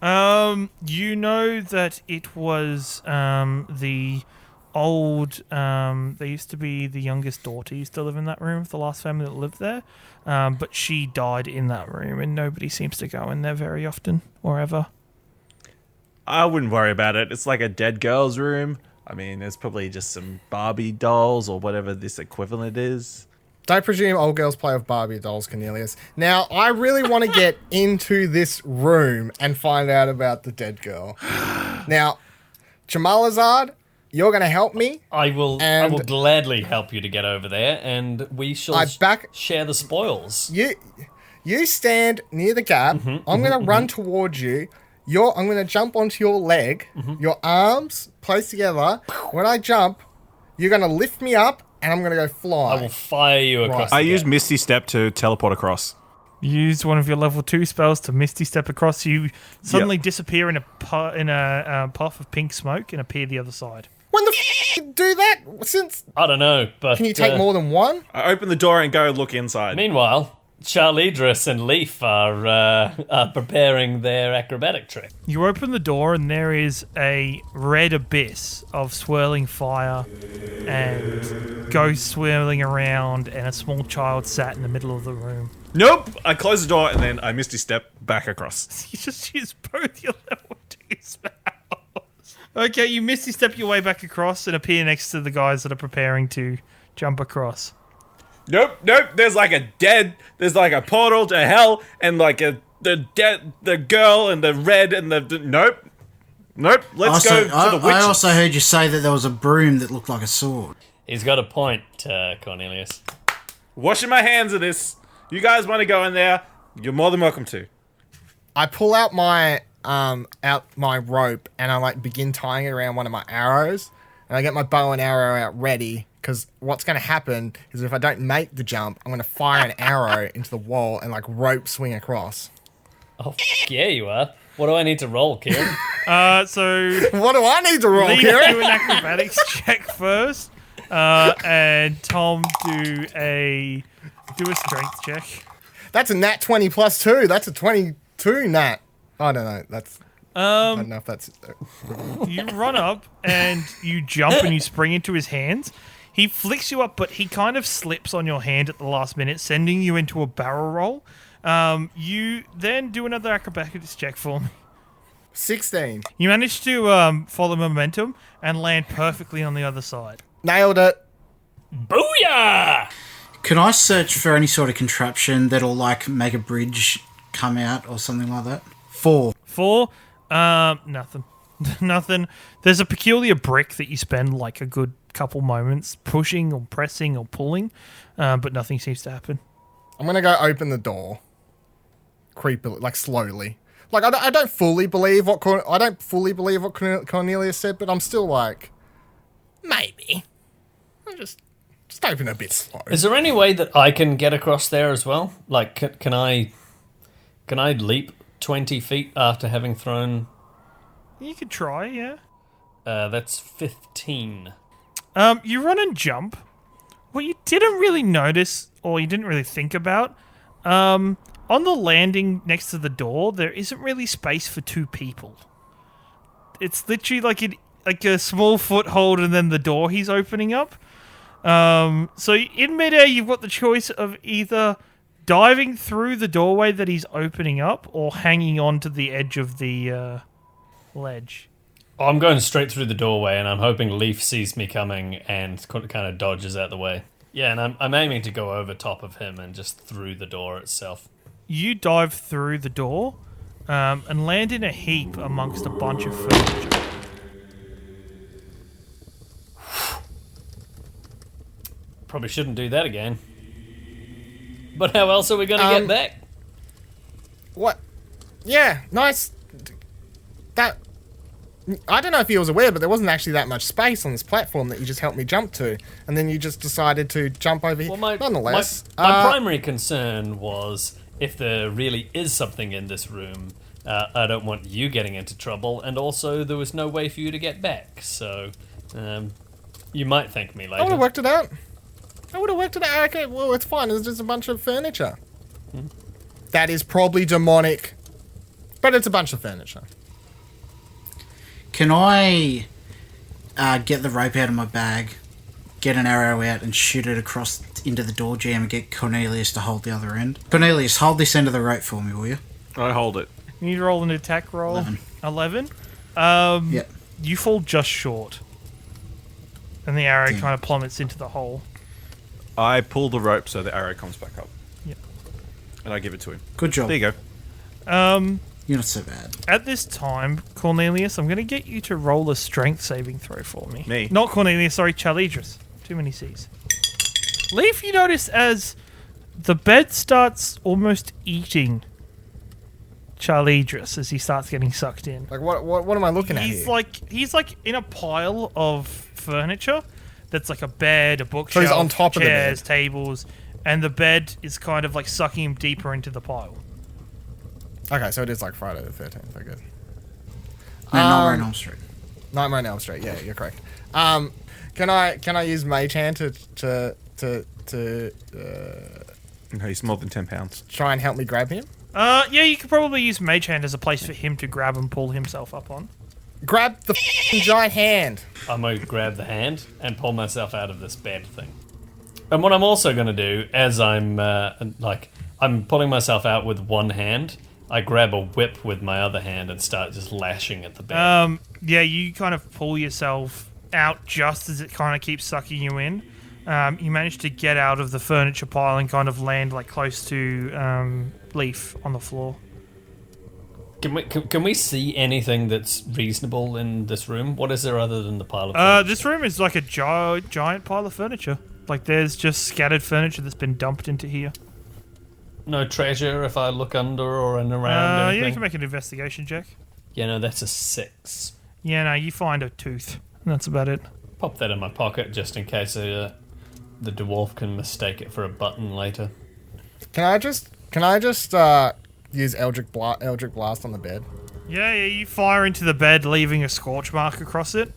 Speaker 1: You know that it was the old. There used to be the youngest daughter used to live in that room. The last family that lived there, but she died in that room, and nobody seems to go in there very often or ever.
Speaker 2: I wouldn't worry about it. It's like a dead girl's room. I mean, there's probably just some Barbie dolls or whatever this equivalent is.
Speaker 4: Don't presume old girls play with Barbie dolls, Cornelius. Now, I really want to get into this room and find out about the dead girl. Now, Jamalazard, you're going to help me.
Speaker 3: I will
Speaker 4: And-
Speaker 3: gladly help you to get over there, and we shall share the spoils.
Speaker 4: You stand near the gap. I'm going to run towards you. I'm going to jump onto your leg. Your arms placed together. When I jump, you're going to lift me up, and I'm going to go fly.
Speaker 3: I will fire you across the
Speaker 2: I use
Speaker 3: gap.
Speaker 2: Misty Step to teleport across.
Speaker 1: Use one of your level 2 spells to Misty Step across. You suddenly disappear in a puff of pink smoke and appear the other side.
Speaker 4: When the f*** you do that? Since
Speaker 3: I don't know, but...
Speaker 4: can you take more than one?
Speaker 2: I open the door and go look inside.
Speaker 3: Meanwhile, Charlidros and Lief are preparing their acrobatic trick.
Speaker 1: You open the door and there is a red abyss of swirling fire and ghosts swirling around and a small child sat in the middle of the room.
Speaker 2: Nope! I close the door and then I Misty Step back across.
Speaker 1: You just use both your level 2 spells. Okay, you misty step your way back across and appear next to the guys that are preparing to jump across.
Speaker 2: Nope. There's like a portal to hell and the girl and the red and the nope. Let's go to the witches.
Speaker 5: I also heard you say that there was a broom that looked like a sword.
Speaker 3: He's got a point, Cornelius.
Speaker 2: Washing my hands of this. You guys want to go in there? You're more than welcome to.
Speaker 4: I pull out my rope and I begin tying it around one of my arrows, and I get my bow and arrow out ready, because what's going to happen is if I don't make the jump, I'm going to fire an arrow into the wall and rope swing across.
Speaker 3: Oh, yeah, you are. What do I need to roll, Kieran?
Speaker 1: So
Speaker 4: What do I need to roll,
Speaker 1: Lee,
Speaker 4: Kieran?
Speaker 1: do an acrobatics check first, and Tom do a strength check.
Speaker 4: That's a nat 20 plus 2. That's a 22 nat. I don't know. I don't know if that's...
Speaker 1: You run up and you jump and you spring into his hands. He flicks you up, but he kind of slips on your hand at the last minute, sending you into a barrel roll. You then do another acrobatics check for me.
Speaker 4: 16.
Speaker 1: You manage to follow momentum and land perfectly on the other side.
Speaker 4: Nailed it.
Speaker 3: Booyah!
Speaker 5: Can I search for any sort of contraption that'll, like, make a bridge come out or something like that? 4.
Speaker 1: 4, nothing. Nothing. There's a peculiar brick that you spend like a good couple moments pushing or pressing or pulling, but nothing seems to happen.
Speaker 4: I'm gonna go open the door, creepily, like slowly. Like I don't fully believe what Cornelius said, but I'm still like, maybe. I'll just open a bit slow.
Speaker 3: Is there any way that I can get across there as well? Like, can I leap 20 feet after having thrown?
Speaker 1: You could try, yeah.
Speaker 3: That's 15.
Speaker 1: You run and jump. What you didn't really notice, or you didn't really think about, on the landing next to the door, there isn't really space for 2 people. It's literally like a small foothold and then the door he's opening up. So in midair, you've got the choice of either diving through the doorway that he's opening up or hanging on to the edge of the ledge.
Speaker 3: Oh, I'm going straight through the doorway, and I'm hoping Lief sees me coming and kind of dodges out the way. Yeah, and I'm aiming to go over top of him and just through the door itself.
Speaker 1: You dive through the door and land in a heap amongst a bunch of furniture.
Speaker 3: Probably shouldn't do that again. But how else are we going to get back?
Speaker 4: What? Yeah, nice. That... I don't know if he was aware, but there wasn't actually that much space on this platform that you just helped me jump to, and then you just decided to jump over here.
Speaker 3: Well,
Speaker 4: nonetheless,
Speaker 3: my primary concern was if there really is something in this room, I don't want you getting into trouble, and also there was no way for you to get back, so you might thank me later.
Speaker 4: I would have worked it out. Okay, well, it's fine. It's just a bunch of furniture. That is probably demonic, but it's a bunch of furniture.
Speaker 5: Can I get the rope out of my bag, get an arrow out, and shoot it across into the door jam and get Cornelius to hold the other end? Cornelius, hold this end of the rope for me, will you?
Speaker 2: I hold it.
Speaker 1: You need to roll an attack roll. 11?
Speaker 5: Yep.
Speaker 1: You fall just short. And the arrow kind of plummets into the hole.
Speaker 2: I pull the rope so the arrow comes back up.
Speaker 1: Yep.
Speaker 2: And I give it to him.
Speaker 5: Good job.
Speaker 2: There you go.
Speaker 5: You're not so bad.
Speaker 1: At this time, Cornelius, I'm going to get you to roll a strength saving throw for me.
Speaker 2: Me?
Speaker 1: Not Cornelius, sorry, Charlidros. Too many C's. Lief, you notice as the bed starts almost eating Charlidros as he starts getting sucked in.
Speaker 4: Like, what am I looking at here?
Speaker 1: He's like in a pile of furniture that's like a bed, a bookshelf,
Speaker 4: he's on top of the bed.
Speaker 1: chairs, tables, and the bed is kind of like sucking him deeper into the pile.
Speaker 4: Okay, so it is like Friday the 13th. I good.
Speaker 5: No, Nightmare on Elm Street.
Speaker 4: Nightmare on Elm Street. Yeah, you're correct. Can I use Mage Hand to
Speaker 2: No, he's more than 10 pounds.
Speaker 4: try and help me grab him?
Speaker 1: Yeah, you could probably use Mage Hand as a place for him to grab and pull himself up on.
Speaker 4: Grab the giant hand.
Speaker 3: I'm going to grab the hand and pull myself out of this bed thing. And what I'm also going to do, as I'm pulling myself out with one hand, I grab a whip with my other hand and start just lashing at the bed.
Speaker 1: Yeah, you kind of pull yourself out just as it kind of keeps sucking you in. You manage to get out of the furniture pile and kind of land like close to Lief on the floor.
Speaker 3: Can we see anything that's reasonable in this room? What is there other than the pile of furniture?
Speaker 1: This room is like a giant pile of furniture. Like there's just scattered furniture that's been dumped into here.
Speaker 3: No treasure if I look under or in around
Speaker 1: Yeah,
Speaker 3: anything?
Speaker 1: you can make an investigation check.
Speaker 3: Yeah, no, that's a 6.
Speaker 1: Yeah, no, you find a tooth. That's about it.
Speaker 3: Pop that in my pocket just in case the dwarf can mistake it for a button later.
Speaker 4: Can I just use Eldritch Blast on the bed?
Speaker 1: Yeah, you fire into the bed, leaving a scorch mark across it.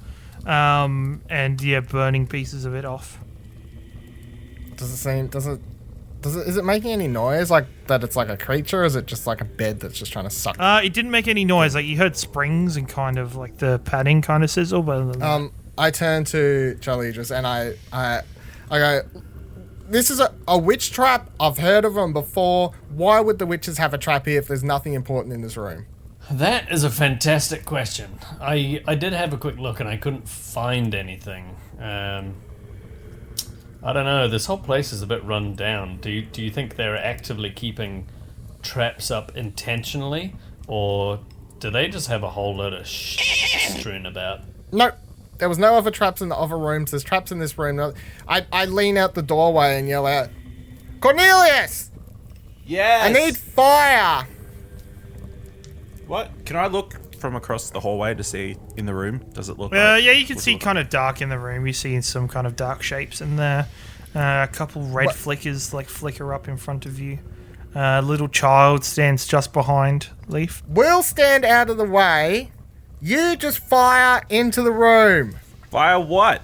Speaker 1: And yeah, burning pieces of it off.
Speaker 4: Is it making any noise? Like that it's like a creature, or is it just like a bed that's just trying to suck?
Speaker 1: It didn't make any noise. Like you heard springs and kind of like the padding kind of sizzle, but other than that.
Speaker 4: I turn to Charlidros and I go, this is a witch trap. I've heard of them before. Why would the witches have a trap here if there's nothing important in this room?
Speaker 3: That is a fantastic question. I did have a quick look and I couldn't find anything. I don't know. This whole place is a bit run down. Do you think they're actively keeping traps up intentionally, or do they just have a whole load of strewn about?
Speaker 4: No, there was no other traps in the other rooms. There's traps in this room. I lean out the doorway and yell out, Cornelius!
Speaker 2: Yes.
Speaker 4: I need fire!
Speaker 2: What? Can I look from across the hallway to see in the room? Does it look?
Speaker 1: Yeah, you can see kind of dark in the room. You see some kind of dark shapes in there. A couple red flickers flicker up in front of you. A little child stands just behind Lief.
Speaker 4: We'll stand out of the way. You just fire into the room.
Speaker 2: Fire what?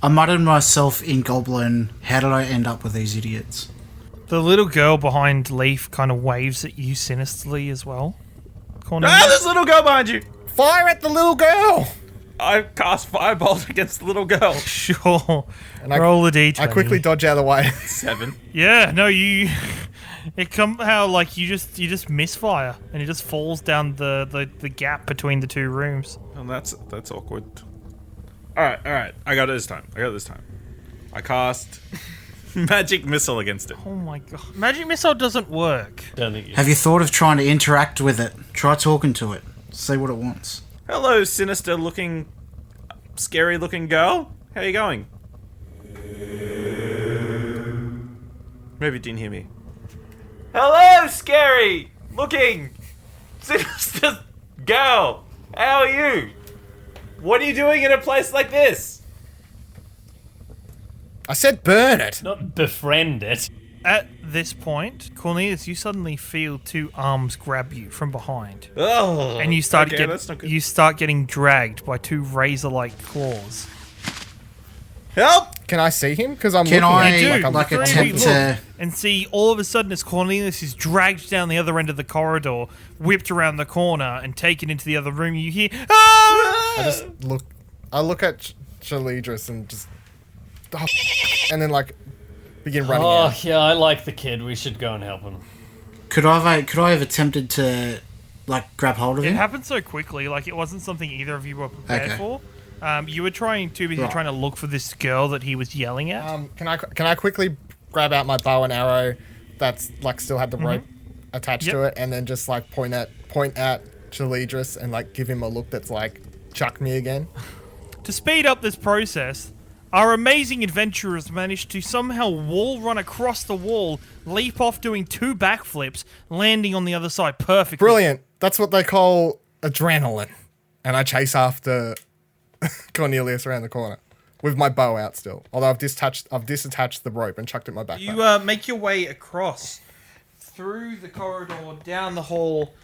Speaker 5: I muttered myself in Goblin, how did I end up with these idiots?
Speaker 1: The little girl behind Lief kind of waves at you sinisterly as well. Cornelius.
Speaker 2: Ah, there's a little girl behind you.
Speaker 4: Fire at the little girl.
Speaker 2: I cast Firebolt against the little girl.
Speaker 1: Sure.
Speaker 4: And
Speaker 1: Roll a d20.
Speaker 4: I quickly dodge out of the way.
Speaker 2: 7.
Speaker 1: Yeah, no, you. It somehow you just misfire and it just falls down the gap between the two rooms.
Speaker 2: And that's awkward. All right. I got it this time. I cast magic missile against it.
Speaker 1: Oh my god, magic missile doesn't work.
Speaker 3: Don't think you.
Speaker 5: Have you thought of trying to interact with it? Try talking to it. See what it wants.
Speaker 2: Hello, sinister-looking, scary-looking girl. How you going? Maybe it didn't hear me. Hello, scary-looking, sinister girl. How are you? What are you doing in a place like this?
Speaker 4: I said burn it.
Speaker 3: Not befriend it.
Speaker 1: At this point, Cornelius, you suddenly feel two arms grab you from behind,
Speaker 2: Oh,
Speaker 1: and you start
Speaker 2: okay, that's not good.
Speaker 1: you start getting dragged by two razor-like claws.
Speaker 2: Help!
Speaker 4: Can I see him? Because I'm
Speaker 5: Can
Speaker 4: looking
Speaker 5: I,
Speaker 4: at
Speaker 1: You
Speaker 4: him
Speaker 1: do.
Speaker 4: like I'm
Speaker 5: like,
Speaker 1: The three of
Speaker 5: attempt
Speaker 1: you
Speaker 5: to-
Speaker 1: look and see all of a sudden as Cornelius is dragged down the other end of the corridor, whipped around the corner, and taken into the other room. You hear, "Ah!"
Speaker 4: I look at Charlidros and just and then begin running
Speaker 3: Oh
Speaker 4: out.
Speaker 3: yeah, I like the kid. We should go and help him.
Speaker 5: Could I have attempted to grab hold of
Speaker 1: It
Speaker 5: him?
Speaker 1: happened so quickly, it wasn't something either of you were prepared
Speaker 5: Okay.
Speaker 1: for. You were trying to look for this girl that he was yelling at.
Speaker 4: Can I quickly grab out my bow and arrow that's still had the rope attached to it, and then just point at Charlidros and give him a look that's chuck me again.
Speaker 1: To speed up this process, our amazing adventurers managed to somehow wall run across the wall, leap off doing 2 backflips, landing on the other side perfectly.
Speaker 4: Brilliant. That's what they call adrenaline. And I chase after Cornelius around the corner with my bow out still. Although I've disattached the rope and chucked it in my backpack.
Speaker 1: You make your way across through the corridor, down the hall,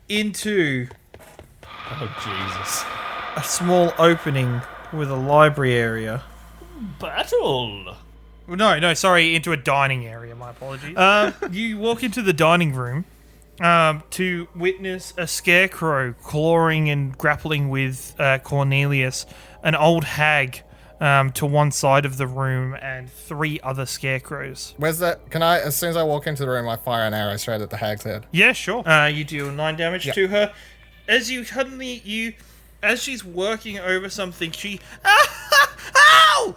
Speaker 1: into
Speaker 3: Oh Jesus!
Speaker 1: a small opening with a library area.
Speaker 3: Battle.
Speaker 1: No, sorry, into a dining area. My apologies. You walk into the dining room to witness a scarecrow clawing and grappling with Cornelius, an old hag to one side of the room, and 3 other scarecrows.
Speaker 4: Where's that? As soon as I walk into the room, I fire an arrow straight at the hag's head.
Speaker 1: Yeah, sure. You deal 9 damage to her. As as she's working over something, she... Ow!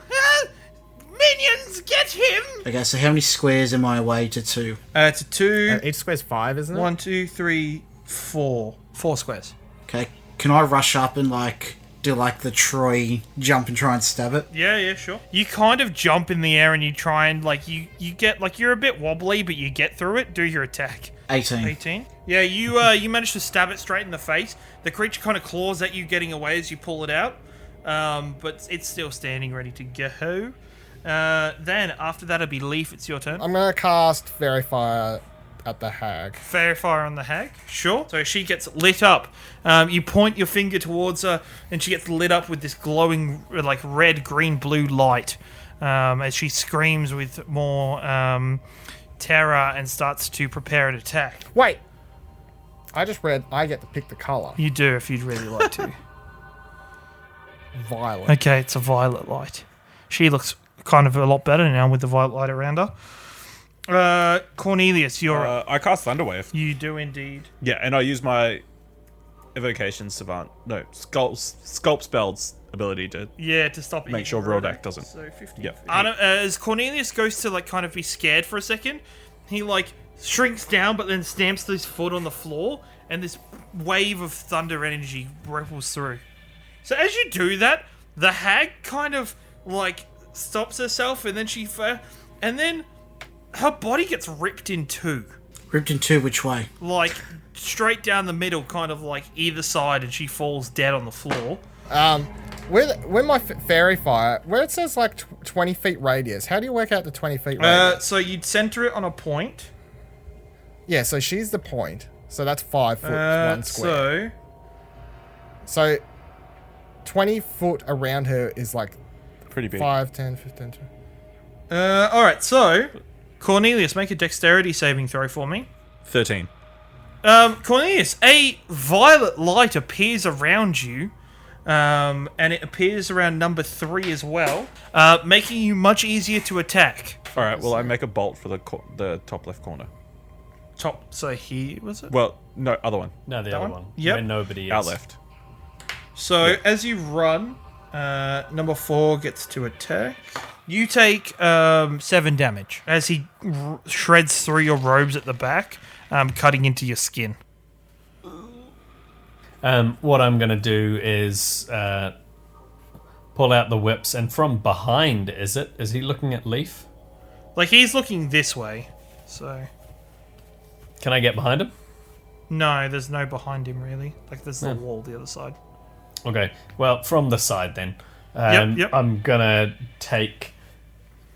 Speaker 1: Minions, get him!
Speaker 5: Okay, so how many squares am I away to 2?
Speaker 1: To 2,
Speaker 4: Each square's 5, isn't it?
Speaker 1: 1, 2, 3, 4. 4 squares.
Speaker 5: Okay, can I rush up and do the Troy jump and try and stab it?
Speaker 1: Yeah, sure. You kind of jump in the air and you try and you get you're a bit wobbly, but you get through it. Do your attack.
Speaker 5: 18.
Speaker 1: 18. Yeah, you manage to stab it straight in the face. The creature kind of claws at you, getting away as you pull it out. But it's still standing ready to go. Then after that, it'll be Lief. It's your turn.
Speaker 4: I'm going to cast Fairy Fire at the hag.
Speaker 1: Fair fire on the hag. Sure. So she gets lit up. You point your finger towards her, and she gets lit up with this glowing, red, green, blue light as she screams with more terror and starts to prepare an attack.
Speaker 4: Wait! I just read I get to pick the colour.
Speaker 1: You do if you'd really like to.
Speaker 4: Violet.
Speaker 1: Okay, it's a violet light. She looks kind of a lot better now with the violet light around her. Cornelius, you're up.
Speaker 2: I cast Thunderwave.
Speaker 1: You do indeed.
Speaker 2: Yeah, and I use my Evocation Savant. No, Sculpt Spells ability to
Speaker 1: Yeah, to stop it.
Speaker 2: make sure Rodak doesn't.
Speaker 1: So 50.
Speaker 2: Yep.
Speaker 1: As Cornelius goes to like kind of be scared for a second, he like shrinks down, but then stamps his foot on the floor, and this wave of thunder energy ripples through. So as you do that, the hag kind of like stops herself, and then her body gets ripped in two,
Speaker 5: Ripped in two, which way?
Speaker 1: like straight down the middle, kind of like either side, and she falls dead on the floor.
Speaker 4: With my fairy fire, where it says like 20 feet radius, how do you work out the 20 feet radius?
Speaker 1: So you'd center it on a point.
Speaker 4: Yeah, so she's the point. So that's 5 foot, 1 square. So 20 foot around her is like
Speaker 2: Pretty big.
Speaker 4: 5, 10, 15, 20.
Speaker 1: Alright, so Cornelius, make a dexterity saving throw for me.
Speaker 2: 13.
Speaker 1: Cornelius, a violet light appears around you, and it appears around number 3 as well, making you much easier to attack.
Speaker 2: All right. Well, I make a bolt for the top left corner.
Speaker 1: Top, so here was it?
Speaker 2: Well, no, other one.
Speaker 3: No, the
Speaker 1: That
Speaker 3: other
Speaker 1: one?
Speaker 3: one.
Speaker 1: Yep.
Speaker 3: Where nobody is.
Speaker 2: Out left.
Speaker 1: So as you run, number 4 gets to attack. You take 7 damage as he shreds through your robes at the back, cutting into your skin.
Speaker 3: What I'm going to do is pull out the whips, and from behind, is he looking at Lief?
Speaker 1: Like, he's looking this way, so...
Speaker 3: Can I get behind him?
Speaker 1: No, there's no behind him, really. Like, there's the wall the other side.
Speaker 3: Okay, well, from the side then.
Speaker 1: Yep.
Speaker 3: I'm going to take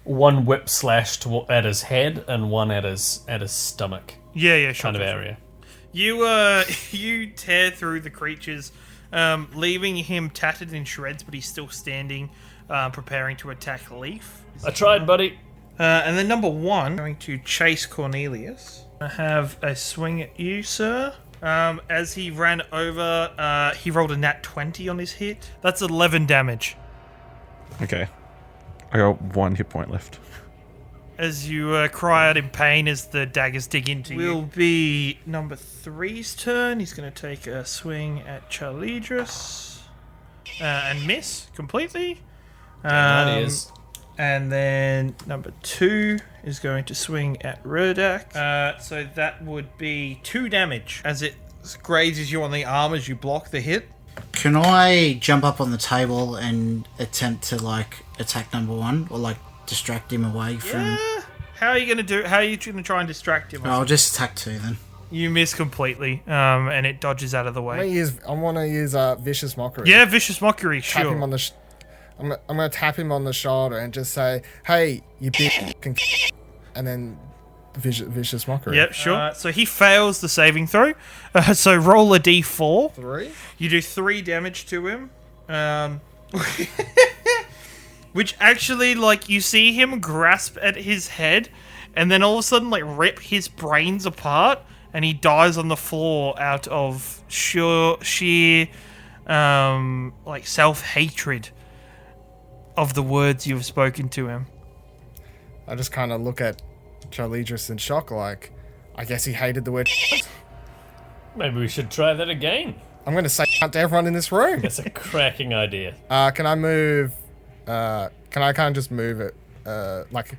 Speaker 3: one whip slash at his head and one at his stomach
Speaker 1: Yeah, sure.
Speaker 3: kind of area.
Speaker 1: You tear through the creatures, leaving him tattered in shreds, but he's still standing, preparing to attack Lief.
Speaker 3: I tried, buddy.
Speaker 1: And then number 1, going to chase Cornelius. I have a swing at you, sir. As he ran over, he rolled a nat 20 on his hit. That's 11 damage.
Speaker 2: Okay. I got 1 hit point left.
Speaker 1: As you cry out in pain as the daggers dig into you. Will be number 3's turn. He's going to take a swing at Charlidros. And miss completely.
Speaker 3: That is.
Speaker 1: And then number 2 is going to swing at Rodak. So that would be 2 damage as it grazes you on the arm as you block the hit.
Speaker 5: Can I jump up on the table and attempt to, like, attack number 1? Or, like, distract him away from...
Speaker 1: How are you going to do? How are you going to try and distract him?
Speaker 5: I'll just attack 2 then.
Speaker 1: You miss completely, and it dodges out of the way.
Speaker 4: I want to use Vicious Mockery.
Speaker 1: Yeah, Vicious Mockery,
Speaker 4: Tap
Speaker 1: sure.
Speaker 4: him on the... I'm going to tap him on the shoulder and just say, hey, you big fucking and then Vicious Mockery.
Speaker 1: Yep, sure. So he fails the saving throw. So roll a d4.
Speaker 4: 3?
Speaker 1: You do 3 damage to him. Which actually, like, you see him grasp at his head and then all of a sudden, like, rip his brains apart and he dies on the floor out of sheer like, self-hatred of the words you've spoken to him.
Speaker 4: I just kind of look at Charlidros in shock, like, I guess he hated the word.
Speaker 3: Maybe we should try that again.
Speaker 4: I'm going to say to everyone in this room.
Speaker 3: That's a cracking idea.
Speaker 4: Can I move? Can I kind of just move it, like,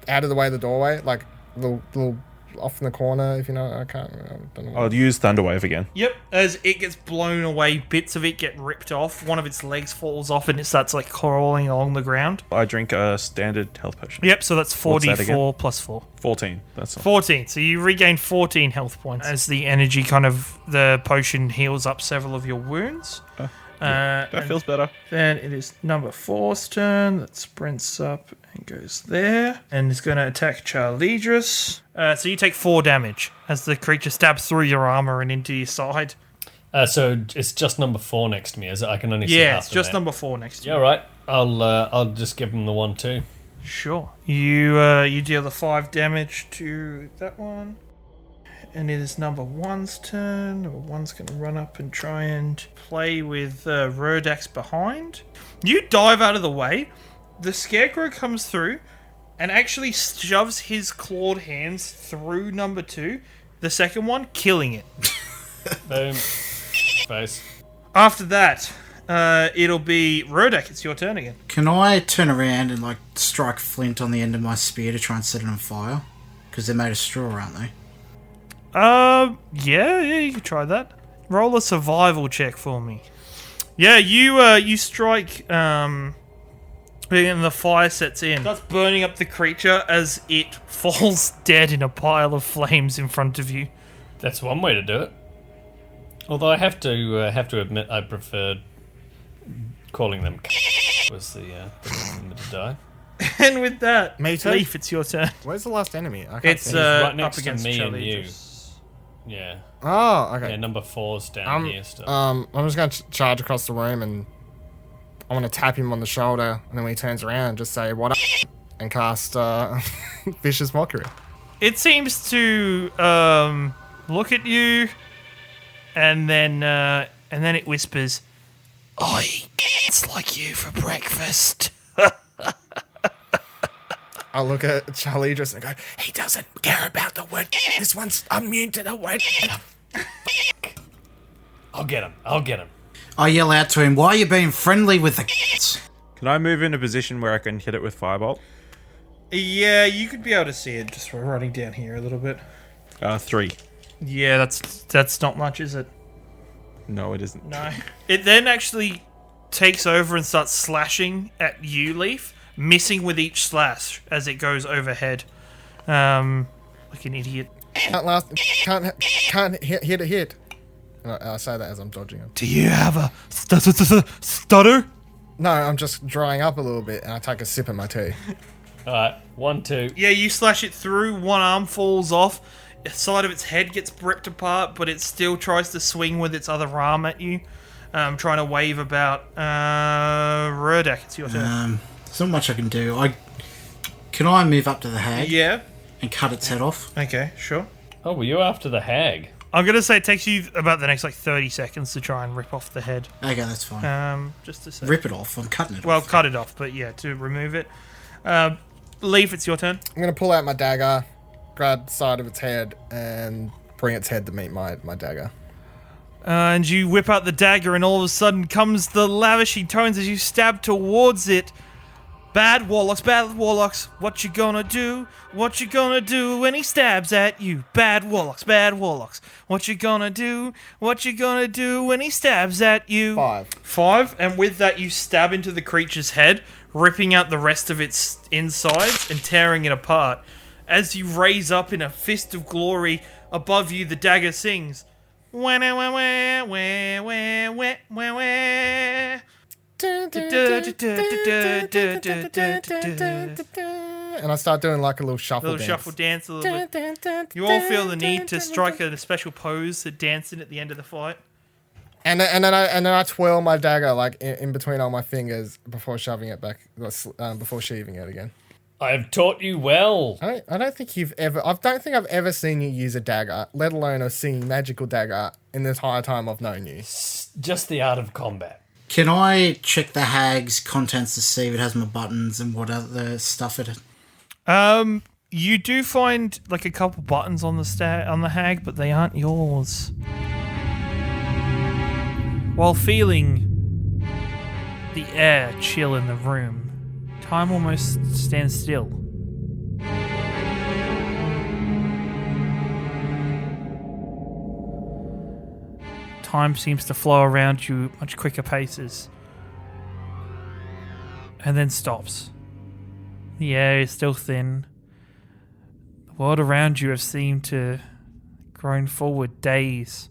Speaker 4: out of the way of the doorway, like little off in the corner, if you know. I don't know.
Speaker 2: I'll use Thunderwave again.
Speaker 1: Yep, as it gets blown away, bits of it get ripped off, one of its legs falls off and it starts like crawling along the ground.
Speaker 2: I drink a standard health potion.
Speaker 1: Yep, so that's
Speaker 2: What's that
Speaker 1: 4d4
Speaker 2: again?
Speaker 1: plus 4.
Speaker 2: 14. That's all.
Speaker 1: 14, so you regain 14 health points as the energy the potion heals up several of your wounds.
Speaker 2: That feels better.
Speaker 1: Then it is number 4's turn that sprints up and goes there and is going to attack Charlidros. So you take 4 damage as the creature stabs through your armor and into your side.
Speaker 3: So it's just number 4 next to me, is it? I can only see
Speaker 1: Yeah,
Speaker 3: half
Speaker 1: it's
Speaker 3: of
Speaker 1: just
Speaker 3: that.
Speaker 1: number 4 next to
Speaker 3: Yeah,
Speaker 1: you.
Speaker 3: right. I'll just give him the 1 too.
Speaker 1: Sure. You deal the 5 damage to that one. And it is number 1's turn. Number 1's going to run up and try and play with Rodax behind. You dive out of the way. The scarecrow comes through, and actually shoves his clawed hands through number 2, the second one, killing it.
Speaker 3: Boom. Face.
Speaker 1: After that, it'll be Rodek. It's your turn again.
Speaker 5: Can I turn around and like strike flint on the end of my spear to try and set it on fire? Because they're made of straw, aren't they?
Speaker 1: Yeah, you can try that. Roll a survival check for me. Yeah, you strike, and the fire sets in. That's burning up the creature as it falls dead in a pile of flames in front of you.
Speaker 3: That's one way to do it. Although I have to admit I preferred calling them was the one to die.
Speaker 1: And with that,
Speaker 4: Me too.
Speaker 1: Lief, it's your turn.
Speaker 4: Where's the last enemy? I can't
Speaker 1: It's
Speaker 4: see.
Speaker 3: right next
Speaker 1: up
Speaker 3: to
Speaker 1: against
Speaker 3: me and you.
Speaker 1: Charlidros.
Speaker 3: Yeah.
Speaker 4: Oh, okay.
Speaker 3: Yeah, number 4's down here still.
Speaker 4: I'm just going to charge across the room and I want to tap him on the shoulder, and then when he turns around, just say, "What up?" and cast Vicious Mockery.
Speaker 1: It seems to look at you, and then it whispers, "I eat cats like you for breakfast."
Speaker 4: I look at Charlidros and go, "He doesn't care about the word. This one's immune to the word."
Speaker 3: I'll get him.
Speaker 5: I yell out to him, "Why are you being friendly with the cats?"
Speaker 2: Can I move in a position where I can hit it with Firebolt?
Speaker 1: Yeah, you could be able to see it just running down here a little bit.
Speaker 2: 3.
Speaker 1: Yeah, that's not much, is it?
Speaker 2: No, it isn't.
Speaker 1: No. It then actually takes over and starts slashing at you, Lief, missing with each slash as it goes overhead. Like an idiot.
Speaker 4: Can't hit a hit. And I say that as I'm dodging him.
Speaker 1: Do you have a stutter?
Speaker 4: No, I'm just drying up a little bit, and I take a sip of my tea.
Speaker 3: Alright, 1, 2.
Speaker 1: Yeah, you slash it through, one arm falls off, the side of its head gets ripped apart, but it still tries to swing with its other arm at you, trying to wave about. Rodek, it's your turn.
Speaker 5: There's not much I can do. Can I move up to the hag
Speaker 1: Yeah.
Speaker 5: and cut its head off?
Speaker 1: Okay, sure.
Speaker 3: Oh, were you after the hag?
Speaker 1: I'm going to say it takes you about the next 30 seconds to try and rip off the head.
Speaker 5: Okay, that's fine.
Speaker 1: Just to say.
Speaker 5: Rip it off. I'm cutting it
Speaker 1: Well,
Speaker 5: off.
Speaker 1: cut it off, but yeah, to remove it. Lief, it's your turn.
Speaker 4: I'm going to pull out my dagger, grab the side of its head, and bring its head to meet my dagger.
Speaker 1: And you whip out the dagger, and all of a sudden comes the lavishing tones as you stab towards it. Bad warlocks, what you gonna do? What you gonna do when he stabs at you? Bad warlocks, what you gonna do? What you gonna do when he stabs at you? 5, and with that you stab into the creature's head, ripping out the rest of its insides and tearing it apart. As you raise up in a fist of glory above you, the dagger sings. Wah, wah, wah, wah, wah, wah, wah, wah, wah.
Speaker 4: And I start doing like a little shuffle dance.
Speaker 1: Shuffle dance a little bit. You all feel the need to strike a special pose to dance in at the end of the fight.
Speaker 4: And then I twirl my dagger like in between all my fingers before shoving it back, before sheathing it again.
Speaker 3: I've taught you well.
Speaker 4: I don't think I've ever seen you use a dagger, let alone a singing magical dagger, in the entire time I've known you.
Speaker 3: Just the art of combat.
Speaker 5: Can I check the hag's contents to see if it has my buttons and what other stuff it has?
Speaker 1: You do find like a couple buttons on the hag, but they aren't yours. While feeling the air chill in the room, time almost stands still. Time seems to flow around you at much quicker paces. And then stops. The air is still thin. The world around you has seemed to grown forward days,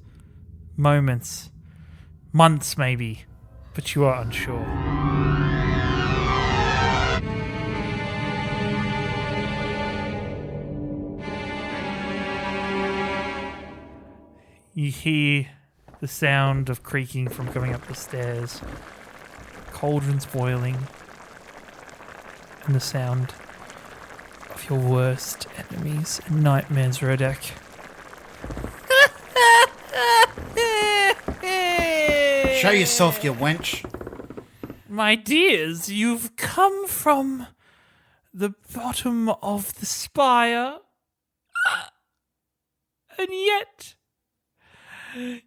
Speaker 1: moments, months maybe, but you are unsure. You hear the sound of creaking from coming up the stairs, cauldrons boiling, and the sound of your worst enemies and nightmares, Rodek.
Speaker 5: Show yourself, you wench.
Speaker 1: My dears, you've come from the bottom of the spire. And yet,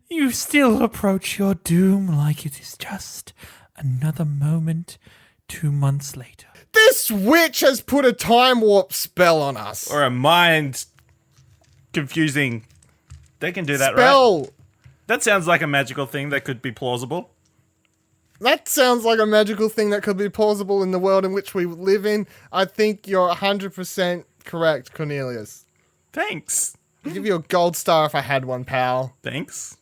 Speaker 1: you still approach your doom like it is just another moment 2 months later.
Speaker 4: This witch has put a time warp spell on us.
Speaker 2: Or a mind confusing. They can do that,
Speaker 4: Spell.
Speaker 2: right? That sounds like a magical thing that could be plausible.
Speaker 4: That sounds like a magical thing that could be plausible in the world in which we live in. I think you're 100% correct, Cornelius.
Speaker 2: Thanks.
Speaker 4: I'll give you a gold star if I had one, pal.
Speaker 2: Thanks.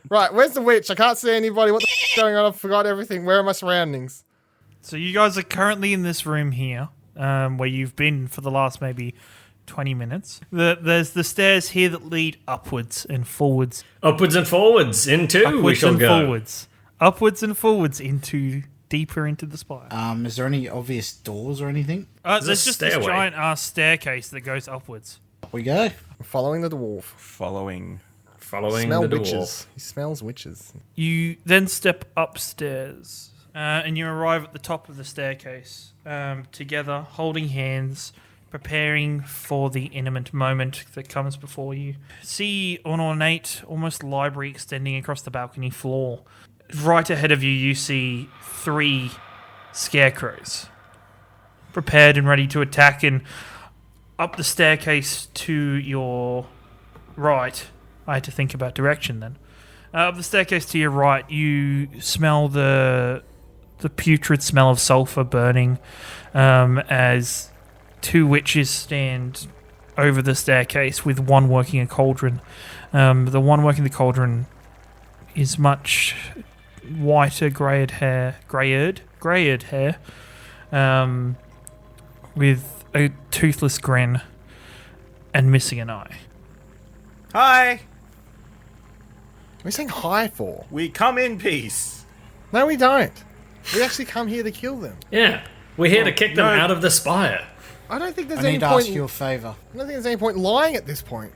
Speaker 4: Right, where's the witch? I can't see anybody. What the f*** is going on? I forgot everything. Where are my surroundings?
Speaker 1: So you guys are currently in this room here, where you've been for the last maybe 20 minutes. There's the stairs here that lead upwards and forwards.
Speaker 3: Upwards and forwards into we
Speaker 1: Upwards
Speaker 3: shall
Speaker 1: and
Speaker 3: go.
Speaker 1: forwards. Upwards and forwards into deeper into the spire.
Speaker 5: Is there any obvious doors or anything?
Speaker 1: There's just this
Speaker 3: stairway.
Speaker 1: giant ass staircase that goes upwards.
Speaker 5: Up we go.
Speaker 4: I'm following the dwarf.
Speaker 3: Following
Speaker 4: Smell
Speaker 3: the
Speaker 4: witches.
Speaker 3: dwarf.
Speaker 4: He smells witches.
Speaker 1: You then step upstairs, and you arrive at the top of the staircase, together, holding hands, preparing for the imminent moment that comes before you. See an ornate, almost library extending across the balcony floor. Right ahead of you, you see 3 scarecrows, prepared and ready to attack, and up the staircase to your right. I had to think about direction then. Up the staircase to your right, you smell the putrid smell of sulfur burning as 2 witches stand over the staircase with one working a cauldron. The one working the cauldron is much whiter, greyed hair, with a toothless grin and missing an eye.
Speaker 2: Hi.
Speaker 4: What are you saying hi for?
Speaker 2: We come in peace.
Speaker 4: No, we don't. We actually come here to kill them.
Speaker 3: Yeah, we're here to kick them
Speaker 2: no.
Speaker 3: out of the spire.
Speaker 4: I don't think there's
Speaker 5: I
Speaker 4: any
Speaker 5: need to
Speaker 4: point.
Speaker 5: ask you a favour.
Speaker 4: I don't think there's any point lying at this point.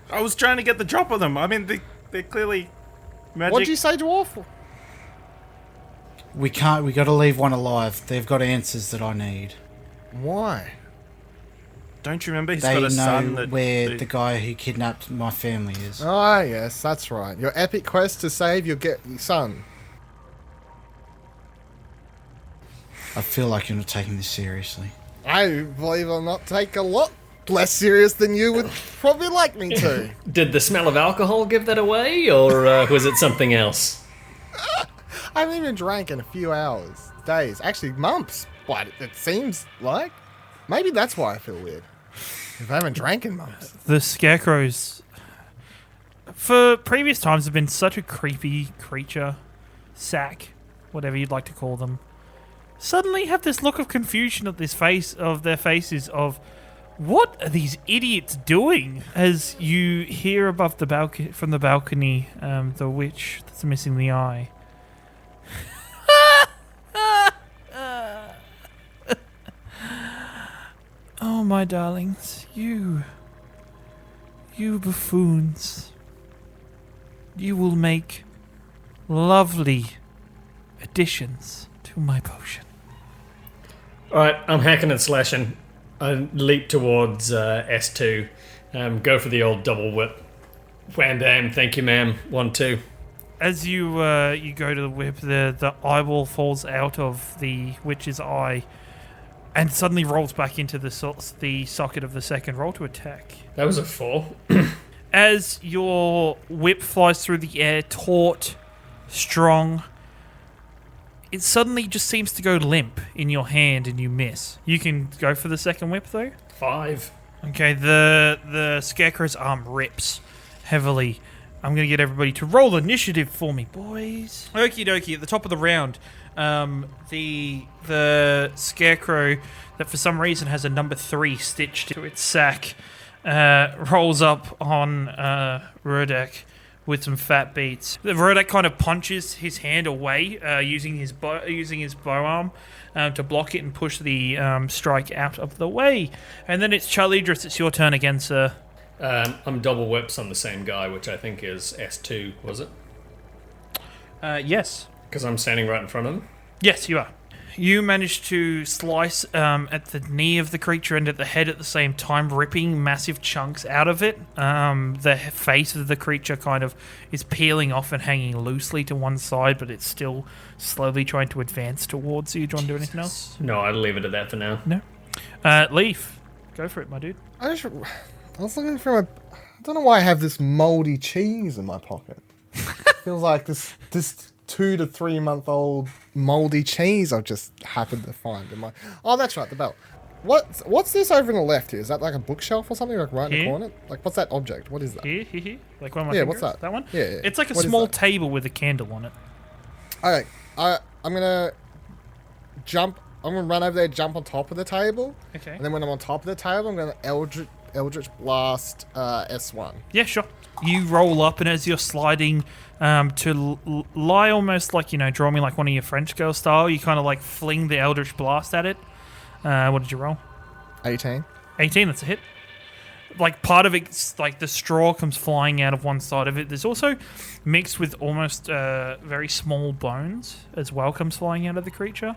Speaker 2: I was trying to get the drop of them. I mean, they're clearly magic.
Speaker 4: What'd you say, dwarf?
Speaker 5: We can't. We got to leave one alive. They've got answers that I need.
Speaker 4: Why?
Speaker 2: Don't you remember? He's
Speaker 5: They
Speaker 2: got a
Speaker 5: know
Speaker 2: son that...
Speaker 5: where the guy who kidnapped my family is.
Speaker 4: Ah, yes, that's right. Your epic quest to save your son.
Speaker 5: I feel like you're not taking this seriously.
Speaker 4: I believe I'll not take a lot less serious than you would probably like me to.
Speaker 3: Did the smell of alcohol give that away, or was it something else?
Speaker 4: I haven't even drank in a few hours, days, actually months. But it seems like maybe that's why I feel weird. If I haven't drank in months.
Speaker 1: The scarecrows, for previous times, have been such a creepy creature, sack, whatever you'd like to call them. Suddenly have this look of confusion at their faces of what are these idiots doing? As you hear above the balcony, from the balcony, the witch that's missing the eye. Oh, my darlings, you buffoons. You will make lovely additions to my potion.
Speaker 3: Alright, I'm hacking and slashing. I leap towards S2. Go for the old double whip. Wham bam, thank you ma'am. 1, 2.
Speaker 1: As you go to the whip, the eyeball falls out of the witch's eye and suddenly rolls back into the socket of the second roll to attack.
Speaker 3: That was a 4.
Speaker 1: As your whip flies through the air, taut, strong, it suddenly just seems to go limp in your hand and you miss. You can go for the second whip though?
Speaker 3: 5.
Speaker 1: Okay, the scarecrow's arm rips heavily. I'm going to get everybody to roll initiative for me, boys. Okie dokie, at the top of the round, the scarecrow that for some reason has a number 3 stitched to its sack rolls up on Rodek with some fat beats. The Rodek kind of punches his hand away using his bow arm to block it and push the strike out of the way. And then it's Charlidros, it's your turn again, sir.
Speaker 3: I'm double whips on the same guy, which I think is S2, was it?
Speaker 1: Yes.
Speaker 3: Because I'm standing right in front of him.
Speaker 1: Yes, you are. You manage to slice at the knee of the creature and at the head at the same time, ripping massive chunks out of it. The face of the creature kind of is peeling off and hanging loosely to one side, but it's still slowly trying to advance towards you. Do you want to do anything else?
Speaker 3: No, I'll leave it at that for now.
Speaker 1: No. Leaf, go for it, my dude.
Speaker 4: I was looking for I don't know why I have this moldy cheese in my pocket. Feels like this 2 to 3 month old moldy cheese I've just happened to find in my. Oh, that's right, the belt. What's this over on the left here? Is that like a bookshelf or something, like right in the corner? Like, what's that object? What is that?
Speaker 1: Here. Like one of my fingers?
Speaker 4: What's that?
Speaker 1: That one?
Speaker 4: Yeah.
Speaker 1: It's like a
Speaker 4: What is
Speaker 1: small
Speaker 4: that?
Speaker 1: table with a candle on it.
Speaker 4: Okay, I'm gonna jump. I'm gonna run over there, jump on top of the table.
Speaker 1: Okay.
Speaker 4: And then when I'm on top of the table, I'm gonna Eldritch Blast S1.
Speaker 1: Yeah, sure. You roll up, and as you're sliding to lie almost like, draw me like one of your French girl style, you kind of like fling the Eldritch Blast at it. What did you roll?
Speaker 4: 18.
Speaker 1: 18, that's a hit. Like part of it's like the straw comes flying out of one side of it. There's also mixed with almost very small bones as well comes flying out of the creature.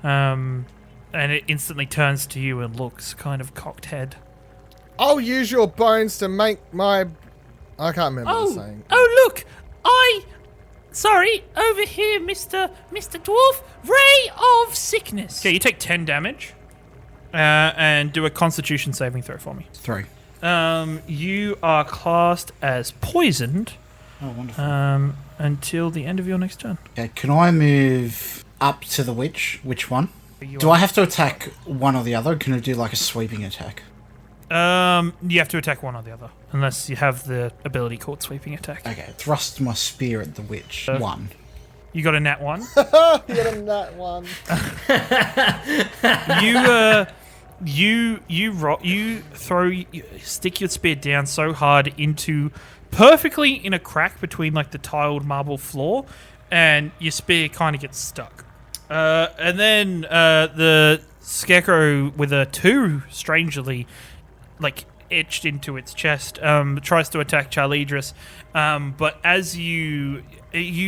Speaker 1: And it instantly turns to you and looks kind of cocked head.
Speaker 4: I'll use your bones to make my. I can't remember the saying.
Speaker 1: Oh, look! Sorry, over here, Mr. Dwarf. Ray of Sickness. Okay, you take 10 damage. And do a Constitution saving throw for me.
Speaker 5: 3.
Speaker 1: You are classed as poisoned.
Speaker 5: Oh, wonderful.
Speaker 1: Until the end of your next turn.
Speaker 5: Okay, can I move up to the witch? Which one? Do I have to attack one or the other? Or can I do like a sweeping attack?
Speaker 1: You have to attack one or the other, unless you have the ability called sweeping attack.
Speaker 5: Okay, thrust my spear at the witch. 1.
Speaker 1: You got a nat 1.
Speaker 4: You got him that one.
Speaker 1: You stick your spear down so hard into perfectly in a crack between like the tiled marble floor, and your spear kind of gets stuck. And then the scarecrow with a 2, strangely, like etched into its chest, tries to attack Charlidros, but as you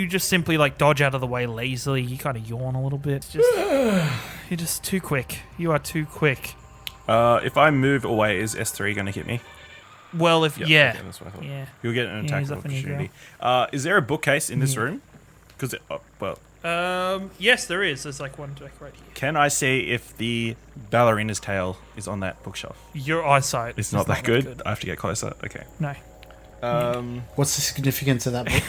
Speaker 1: just simply like dodge out of the way lazily. You kind of yawn a little bit. You're just too quick. You are too quick.
Speaker 2: If I move away, is S3 going to hit me?
Speaker 1: Well, if
Speaker 2: Okay, that's what I thought.
Speaker 1: yeah.
Speaker 2: You'll get an attack
Speaker 1: he's
Speaker 2: of
Speaker 1: up in your
Speaker 2: opportunity. Is there a bookcase in this room? Because
Speaker 1: Yes, there is. There's like one deck right here.
Speaker 2: can I see if the ballerina's tail is on that bookshelf?
Speaker 1: Your eyesight.
Speaker 2: It's not that good. I have to get closer. Okay.
Speaker 1: No.
Speaker 5: What's the significance of that book?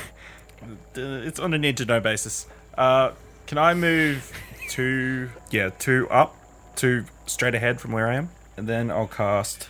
Speaker 2: It's on a need to know basis. Can I move two up, 2 straight ahead from where I am, and then I'll cast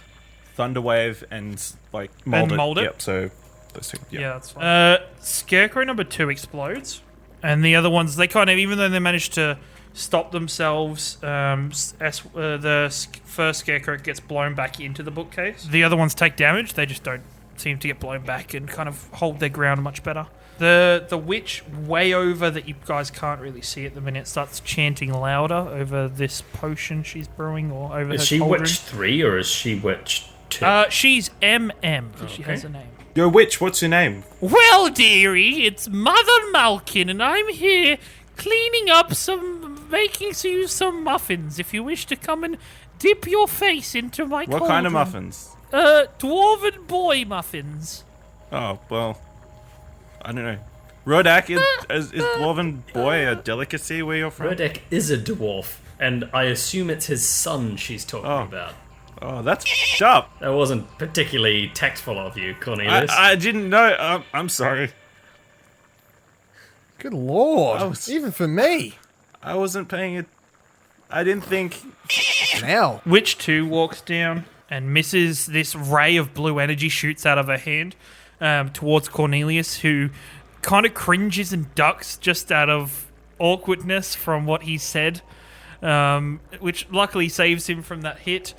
Speaker 2: Thunderwave and like mold it. Yep. So those 2. Yep.
Speaker 1: Yeah, that's fine. Scarecrow number 2 explodes, and the other ones, they kind of, even though they managed to stop themselves, the first Scarecrow gets blown back into the bookcase. The other ones take damage. They just don't seem to get blown back and kind of hold their ground much better. The witch way over that you guys can't really see at the minute starts chanting louder over this potion she's brewing, or over
Speaker 3: Is
Speaker 1: her
Speaker 3: she
Speaker 1: cauldron.
Speaker 3: witch 3 or is she witch 2?
Speaker 1: She's MM, because she has a name.
Speaker 2: Yo, witch, what's your name?
Speaker 1: Well, dearie, it's Mother Malkin, and I'm here cleaning up making you some muffins. If you wish to come and dip your face into my
Speaker 2: What
Speaker 1: cauldron.
Speaker 2: kind of muffins?
Speaker 1: Dwarven boy muffins.
Speaker 2: Oh, well, I don't know. Rodak, is Dwarven Boy a delicacy where you're from?
Speaker 3: Rodek is a dwarf, and I assume it's his son she's talking about.
Speaker 2: Oh, that's up.
Speaker 3: That wasn't particularly tactful of you, Cornelius.
Speaker 2: I didn't know. I'm sorry.
Speaker 4: Good lord. Even for me.
Speaker 2: I wasn't paying it. I didn't think.
Speaker 4: Now.
Speaker 1: Witch 2 walks down and misses. This ray of blue energy shoots out of her hand towards Cornelius, who kind of cringes and ducks just out of awkwardness from what he said, which luckily saves him from that hit.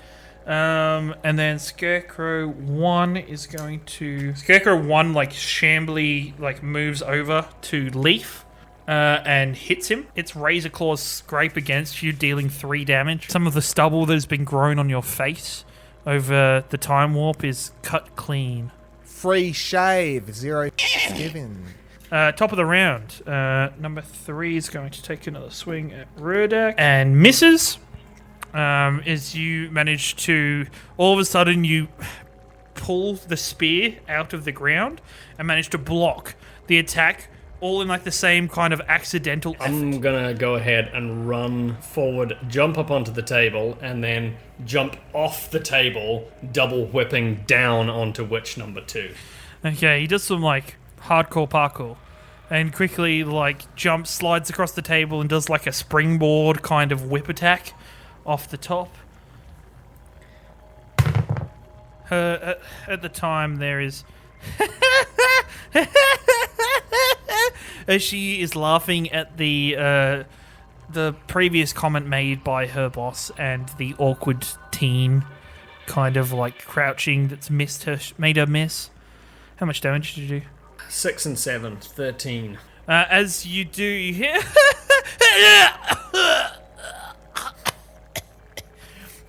Speaker 1: And then Scarecrow 1 is going to... Scarecrow 1, like, shambly, like, moves over to Lief and hits him. Its razor claws scrape against you, dealing 3 damage. Some of the stubble that has been grown on your face over the time warp is cut clean.
Speaker 4: Free shave. 0 given.
Speaker 1: Top of the round. Number 3 is going to take another swing at Rurdak and misses. As you manage to, all of a sudden, you pull the spear out of the ground and manage to block the attack, all in like the same kind of accidental effort.
Speaker 3: I'm gonna go ahead and run forward, jump up onto the table, and then jump off the table, double whipping down onto witch number 2.
Speaker 1: Okay, he does some like hardcore parkour and quickly like jumps, slides across the table and does like a springboard kind of whip attack off the top. At the time there is as she is laughing at the previous comment made by her boss and the awkward teen kind of like crouching that's made her miss. How much damage did you do?
Speaker 3: 6 and 7, 13.
Speaker 1: As you do, you hear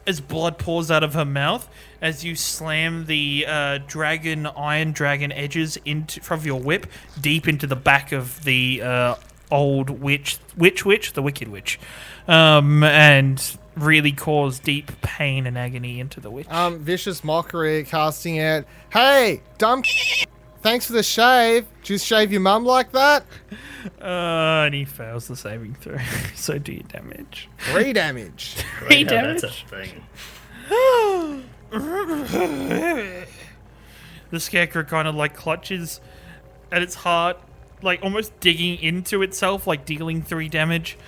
Speaker 1: as blood pours out of her mouth as you slam the iron dragon edges from your whip deep into the back of the old witch, the wicked witch, and really cause deep pain and agony into the witch.
Speaker 4: Vicious mockery casting it. Hey, dumb. Thanks for the shave. Did you shave your mum like that?
Speaker 1: And he fails the saving throw. So do your damage.
Speaker 4: 3 damage.
Speaker 1: Three
Speaker 3: Yeah,
Speaker 1: damage.
Speaker 3: that's a thing.
Speaker 1: The scarecrow kind of like clutches at its heart, like almost digging into itself, like dealing 3 damage.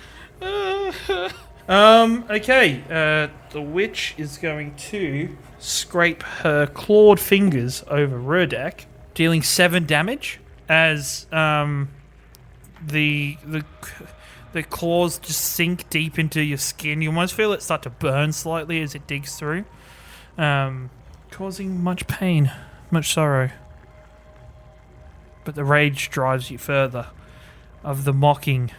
Speaker 1: Okay. The witch is going to scrape her clawed fingers over Rurdak, dealing 7 damage as the claws just sink deep into your skin. You almost feel it start to burn slightly as it digs through, causing much pain, much sorrow. But the rage drives you further of the mocking,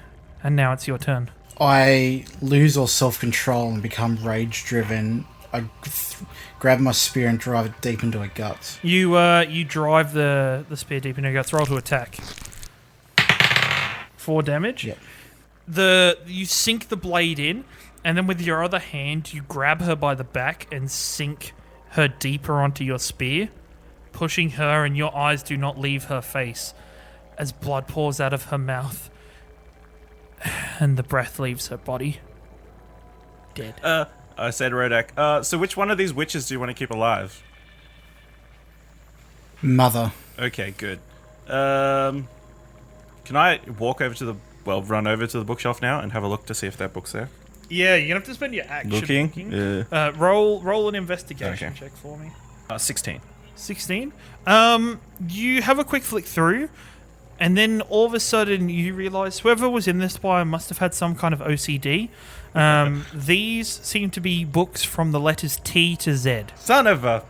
Speaker 1: and now it's your turn.
Speaker 5: I lose all self-control and become rage-driven. I grab my spear and drive it deep into her guts.
Speaker 1: You drive the spear deep into her guts. Roll to attack. 4 damage.
Speaker 5: Yep.
Speaker 1: You sink the blade in, and then with your other hand, you grab her by the back and sink her deeper onto your spear, pushing her, and your eyes do not leave her face as blood pours out of her mouth and the breath leaves her body. Dead.
Speaker 2: I said Rodak. So which one of these witches do you want to keep alive?
Speaker 5: Mother.
Speaker 2: Okay, good. Can I run over to the bookshelf now and have a look to see if that book's there?
Speaker 1: Yeah, you're gonna have to spend your action
Speaker 2: Looking.
Speaker 1: Roll an investigation
Speaker 2: Okay.
Speaker 1: check for me.
Speaker 2: 16.
Speaker 1: 16. You have a quick flick through, and then all of a sudden you realise whoever was in this file must have had some kind of OCD. These seem to be books from the letters T to Z.
Speaker 2: Son of a...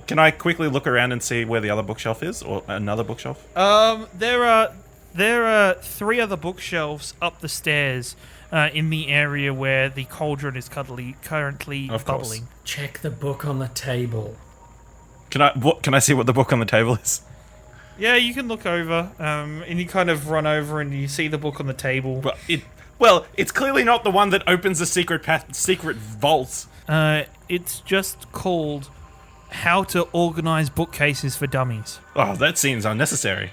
Speaker 2: Can I quickly look around and see where the other bookshelf is? Or another bookshelf?
Speaker 1: There are 3 other bookshelves up the stairs in the area where the cauldron is currently
Speaker 2: Of course.
Speaker 1: bubbling.
Speaker 3: Check the book on the table.
Speaker 2: Can I see what the book on the table is?
Speaker 1: Yeah, you can look over, and you kind of run over and you see the book on the table.
Speaker 2: It's clearly not the one that opens the secret vault.
Speaker 1: It's just called How to Organize Bookcases for Dummies.
Speaker 2: Oh, that seems unnecessary.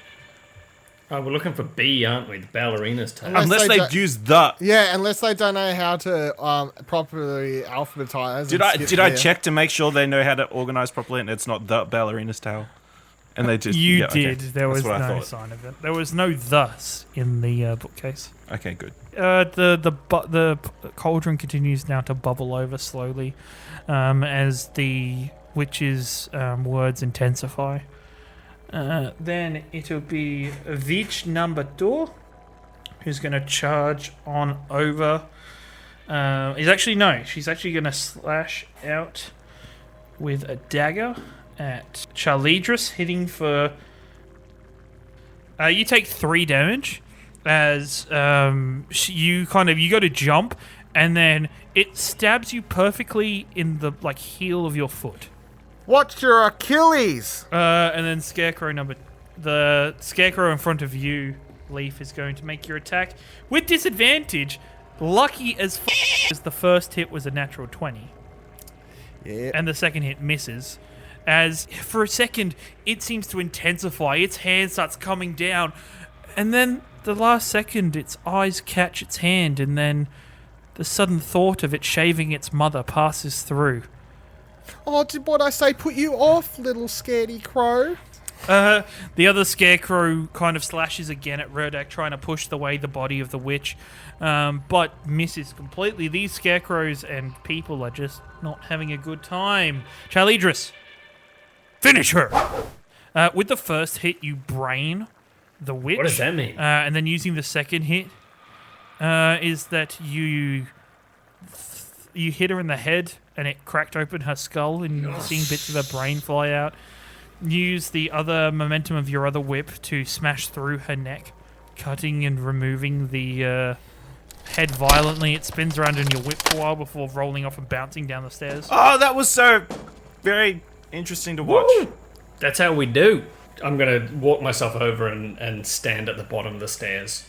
Speaker 3: Oh, we're looking for B, aren't we? The ballerina's tale.
Speaker 2: Unless
Speaker 4: they
Speaker 2: they've
Speaker 4: do-
Speaker 2: used the...
Speaker 4: Yeah, unless they don't know how to properly alphabetize.
Speaker 2: Did I check to make sure they know how to organize properly and it's not the ballerina's tale? And they just...
Speaker 1: You
Speaker 2: yeah, okay.
Speaker 1: did. There
Speaker 2: That's
Speaker 1: was
Speaker 2: what I
Speaker 1: no
Speaker 2: thought.
Speaker 1: sign of it. There was no thus in the bookcase.
Speaker 2: Okay, good.
Speaker 1: The cauldron continues now to bubble over slowly as the witch's words intensify. Then it'll be Vich number 2, who's going to charge on over. She's actually going to slash out with a dagger at Charlidros, hitting for... you take 3 damage as you go to jump, and then it stabs you perfectly in the heel of your foot.
Speaker 4: What's your Achilles?
Speaker 1: And then Scarecrow number the scarecrow in front of you, Lief, is going to make your attack with disadvantage. Lucky as as the first hit was a natural 20.
Speaker 4: Yeah.
Speaker 1: And the second hit misses. As for a second, it seems to intensify. Its hand starts coming down. And then the last second, its eyes catch its hand. And then the sudden thought of it shaving its mother passes through.
Speaker 4: Oh, did what I say put you off, little scaredy crow?
Speaker 1: The other scarecrow kind of slashes again at Rurdak, trying to push away the body of the witch, but misses completely. These scarecrows and people are just not having a good time. Charlidros, finish her! With the first hit, you brain the witch.
Speaker 3: What does that mean?
Speaker 1: And then using the second hit, is that you hit her in the head, and it cracked open her skull, and you're seeing bits of her brain fly out. Use the other momentum of your other whip to smash through her neck, cutting and removing the head violently. It spins around in your whip for a while before rolling off and bouncing down the stairs.
Speaker 2: Oh, that was so very interesting to watch.
Speaker 3: Woo! That's how we do. I'm going to walk myself over and stand at the bottom of the stairs.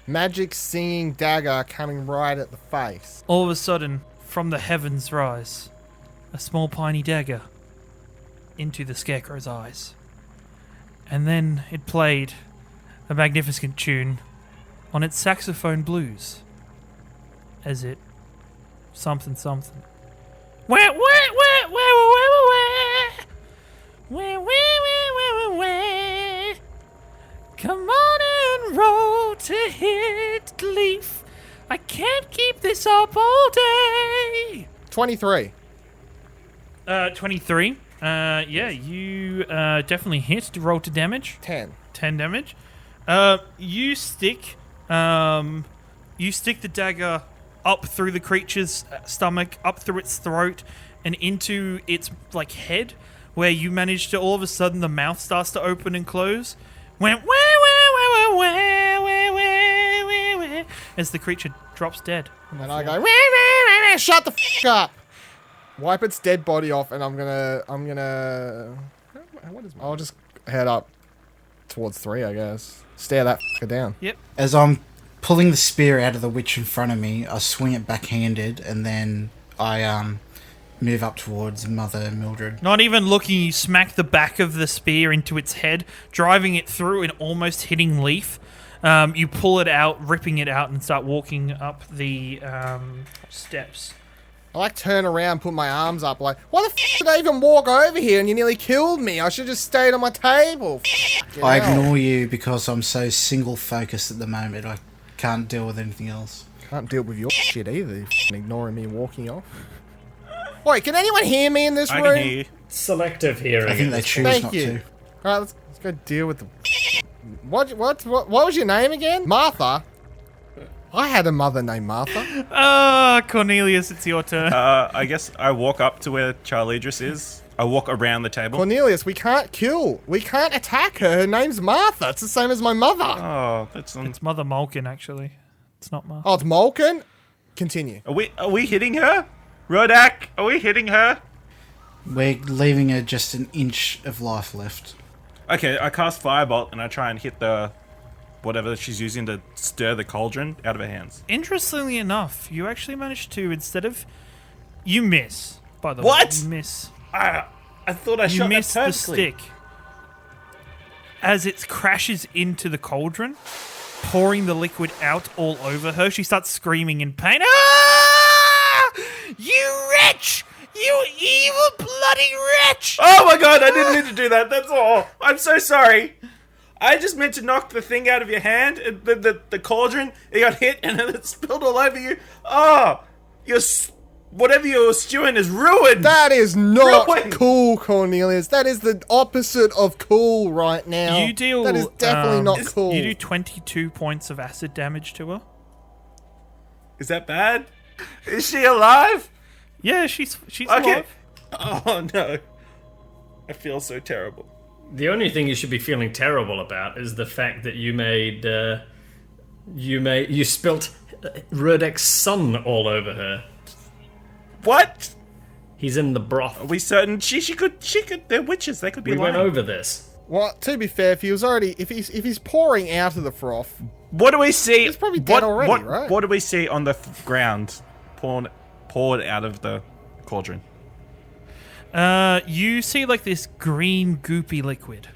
Speaker 4: Magic singing dagger coming right at the face.
Speaker 1: All of a sudden, from the heavens rise a small piney dagger into the scarecrow's eyes. And then it played a magnificent tune on its saxophone blues as it something. Wah, wah, wah, wah, wah, wah, wah, wah, wah. Come on and roll to hit Lief. I can't keep this up all day.
Speaker 4: 23.
Speaker 1: 23. Yeah, you definitely hit. Roll to damage.
Speaker 4: 10.
Speaker 1: 10 damage. You stick the dagger up through the creature's stomach, up through its throat, and into its like head, where you manage to all of a sudden the mouth starts to open and close. Went wah, wah, wah, wah, wah, wah, wah, wah, as the creature drops dead.
Speaker 4: And then I go, "Wah, wah, wah, wah, shut the f*** up. Wipe its dead body off, and I'm gonna. I'll just head up towards 3, I guess. Stare that f***er down.
Speaker 1: Yep.
Speaker 5: As I'm pulling the spear out of the witch in front of me, I swing it backhanded, and then I move up towards Mother Mildred.
Speaker 1: Not even looking, you smack the back of the spear into its head, driving it through and almost hitting Lief. You pull it out, ripping it out, and start walking up the steps.
Speaker 4: I turn around, put my arms up, like, why the f*** did I even walk over here and you nearly killed me? I should just stayed on my table.
Speaker 5: I ignore you because I'm so single focused at the moment. I can't deal with anything else.
Speaker 4: Can't deal with your shit either, ignoring me walking off. Wait, can anyone hear me in this room?
Speaker 2: I can hear you.
Speaker 3: Selective hearing.
Speaker 5: I think they choose
Speaker 4: Thank
Speaker 5: not
Speaker 4: you.
Speaker 5: to.
Speaker 4: Alright, let's go deal with the... What was your name again? Martha? I had a mother named Martha.
Speaker 1: Cornelius, it's your turn.
Speaker 2: I guess I walk up to where Charlidros is. I walk around the table.
Speaker 4: Cornelius, we can't kill. We can't attack her. Her name's Martha. It's the same as my mother.
Speaker 2: Oh, that's on.
Speaker 1: It's Mother Malkin, actually. It's not Martha.
Speaker 4: Oh, it's Malkin? Continue.
Speaker 2: Are we hitting her? Rodak, are we hitting her?
Speaker 5: We're leaving her just an inch of life left.
Speaker 2: Okay, I cast Firebolt and I try and hit the whatever she's using to stir the cauldron out of her hands.
Speaker 1: Interestingly enough, you actually managed to, instead of... You miss, by the
Speaker 2: What?
Speaker 1: way. You miss.
Speaker 2: I thought I
Speaker 1: You
Speaker 2: shot that
Speaker 1: miss the
Speaker 2: perfectly.
Speaker 1: stick. As it crashes into the cauldron, pouring the liquid out all over her, she starts screaming in pain. Ah! You wretch! You evil bloody wretch!
Speaker 2: Oh my god, I didn't mean to do that. That's all. I'm so sorry. I just meant to knock the thing out of your hand, and the cauldron. It got hit, and then it spilled all over you. Oh, whatever you were stewing is ruined.
Speaker 4: That is not
Speaker 2: Ruined.
Speaker 4: cool, Cornelius. That is the opposite of cool right now.
Speaker 1: You deal...
Speaker 4: That is definitely not cool.
Speaker 1: You do 22 points of acid damage to her.
Speaker 2: Is that bad? Is she alive?
Speaker 1: Yeah, she's
Speaker 2: Okay.
Speaker 1: alive.
Speaker 2: Oh no, I feel so terrible.
Speaker 3: The only thing you should be feeling terrible about is the fact that you spilt Rurdek's son all over her.
Speaker 2: What?
Speaker 3: He's in the broth.
Speaker 2: Are we certain she could? They're witches. They could be
Speaker 3: We
Speaker 2: lying.
Speaker 3: went over this.
Speaker 4: Well, to be fair, if he's pouring out of the froth,
Speaker 2: What do we see?
Speaker 4: he's probably dead already,
Speaker 2: what,
Speaker 4: right?
Speaker 2: What do we see on the ground poured out of the cauldron?
Speaker 1: You see like this green goopy liquid.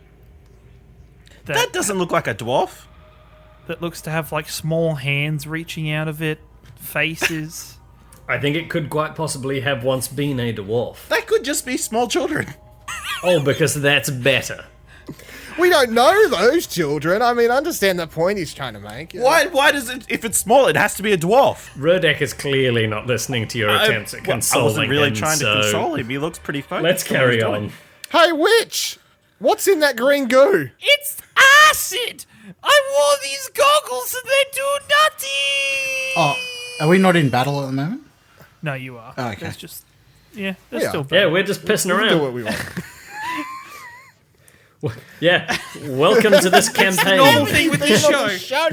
Speaker 2: That doesn't look like a dwarf.
Speaker 1: That looks to have like small hands reaching out of it, faces.
Speaker 3: I think it could quite possibly have once been a dwarf.
Speaker 2: That could just be small children.
Speaker 3: Oh, because that's better.
Speaker 4: We don't know those children. I mean, I understand the point he's trying to make.
Speaker 2: Why does it? If it's small, it has to be a dwarf.
Speaker 3: Rudek is clearly not listening to your attempts at consoling
Speaker 2: I wasn't really
Speaker 3: him,
Speaker 2: trying to
Speaker 3: so
Speaker 2: console him. He looks pretty focused.
Speaker 3: let's carry on.
Speaker 4: Hey, witch! What's in that green goo?
Speaker 1: It's acid! I wore these goggles and they do nothing!
Speaker 5: Oh, are we not in battle at the moment?
Speaker 1: No, you are.
Speaker 5: Oh, okay.
Speaker 1: There's just... Yeah, there's
Speaker 4: We are.
Speaker 1: still...
Speaker 3: Yeah, we're just pissing
Speaker 4: We can do what
Speaker 3: around.
Speaker 4: we want.
Speaker 3: Yeah, welcome to this campaign.
Speaker 1: normal thing with this show.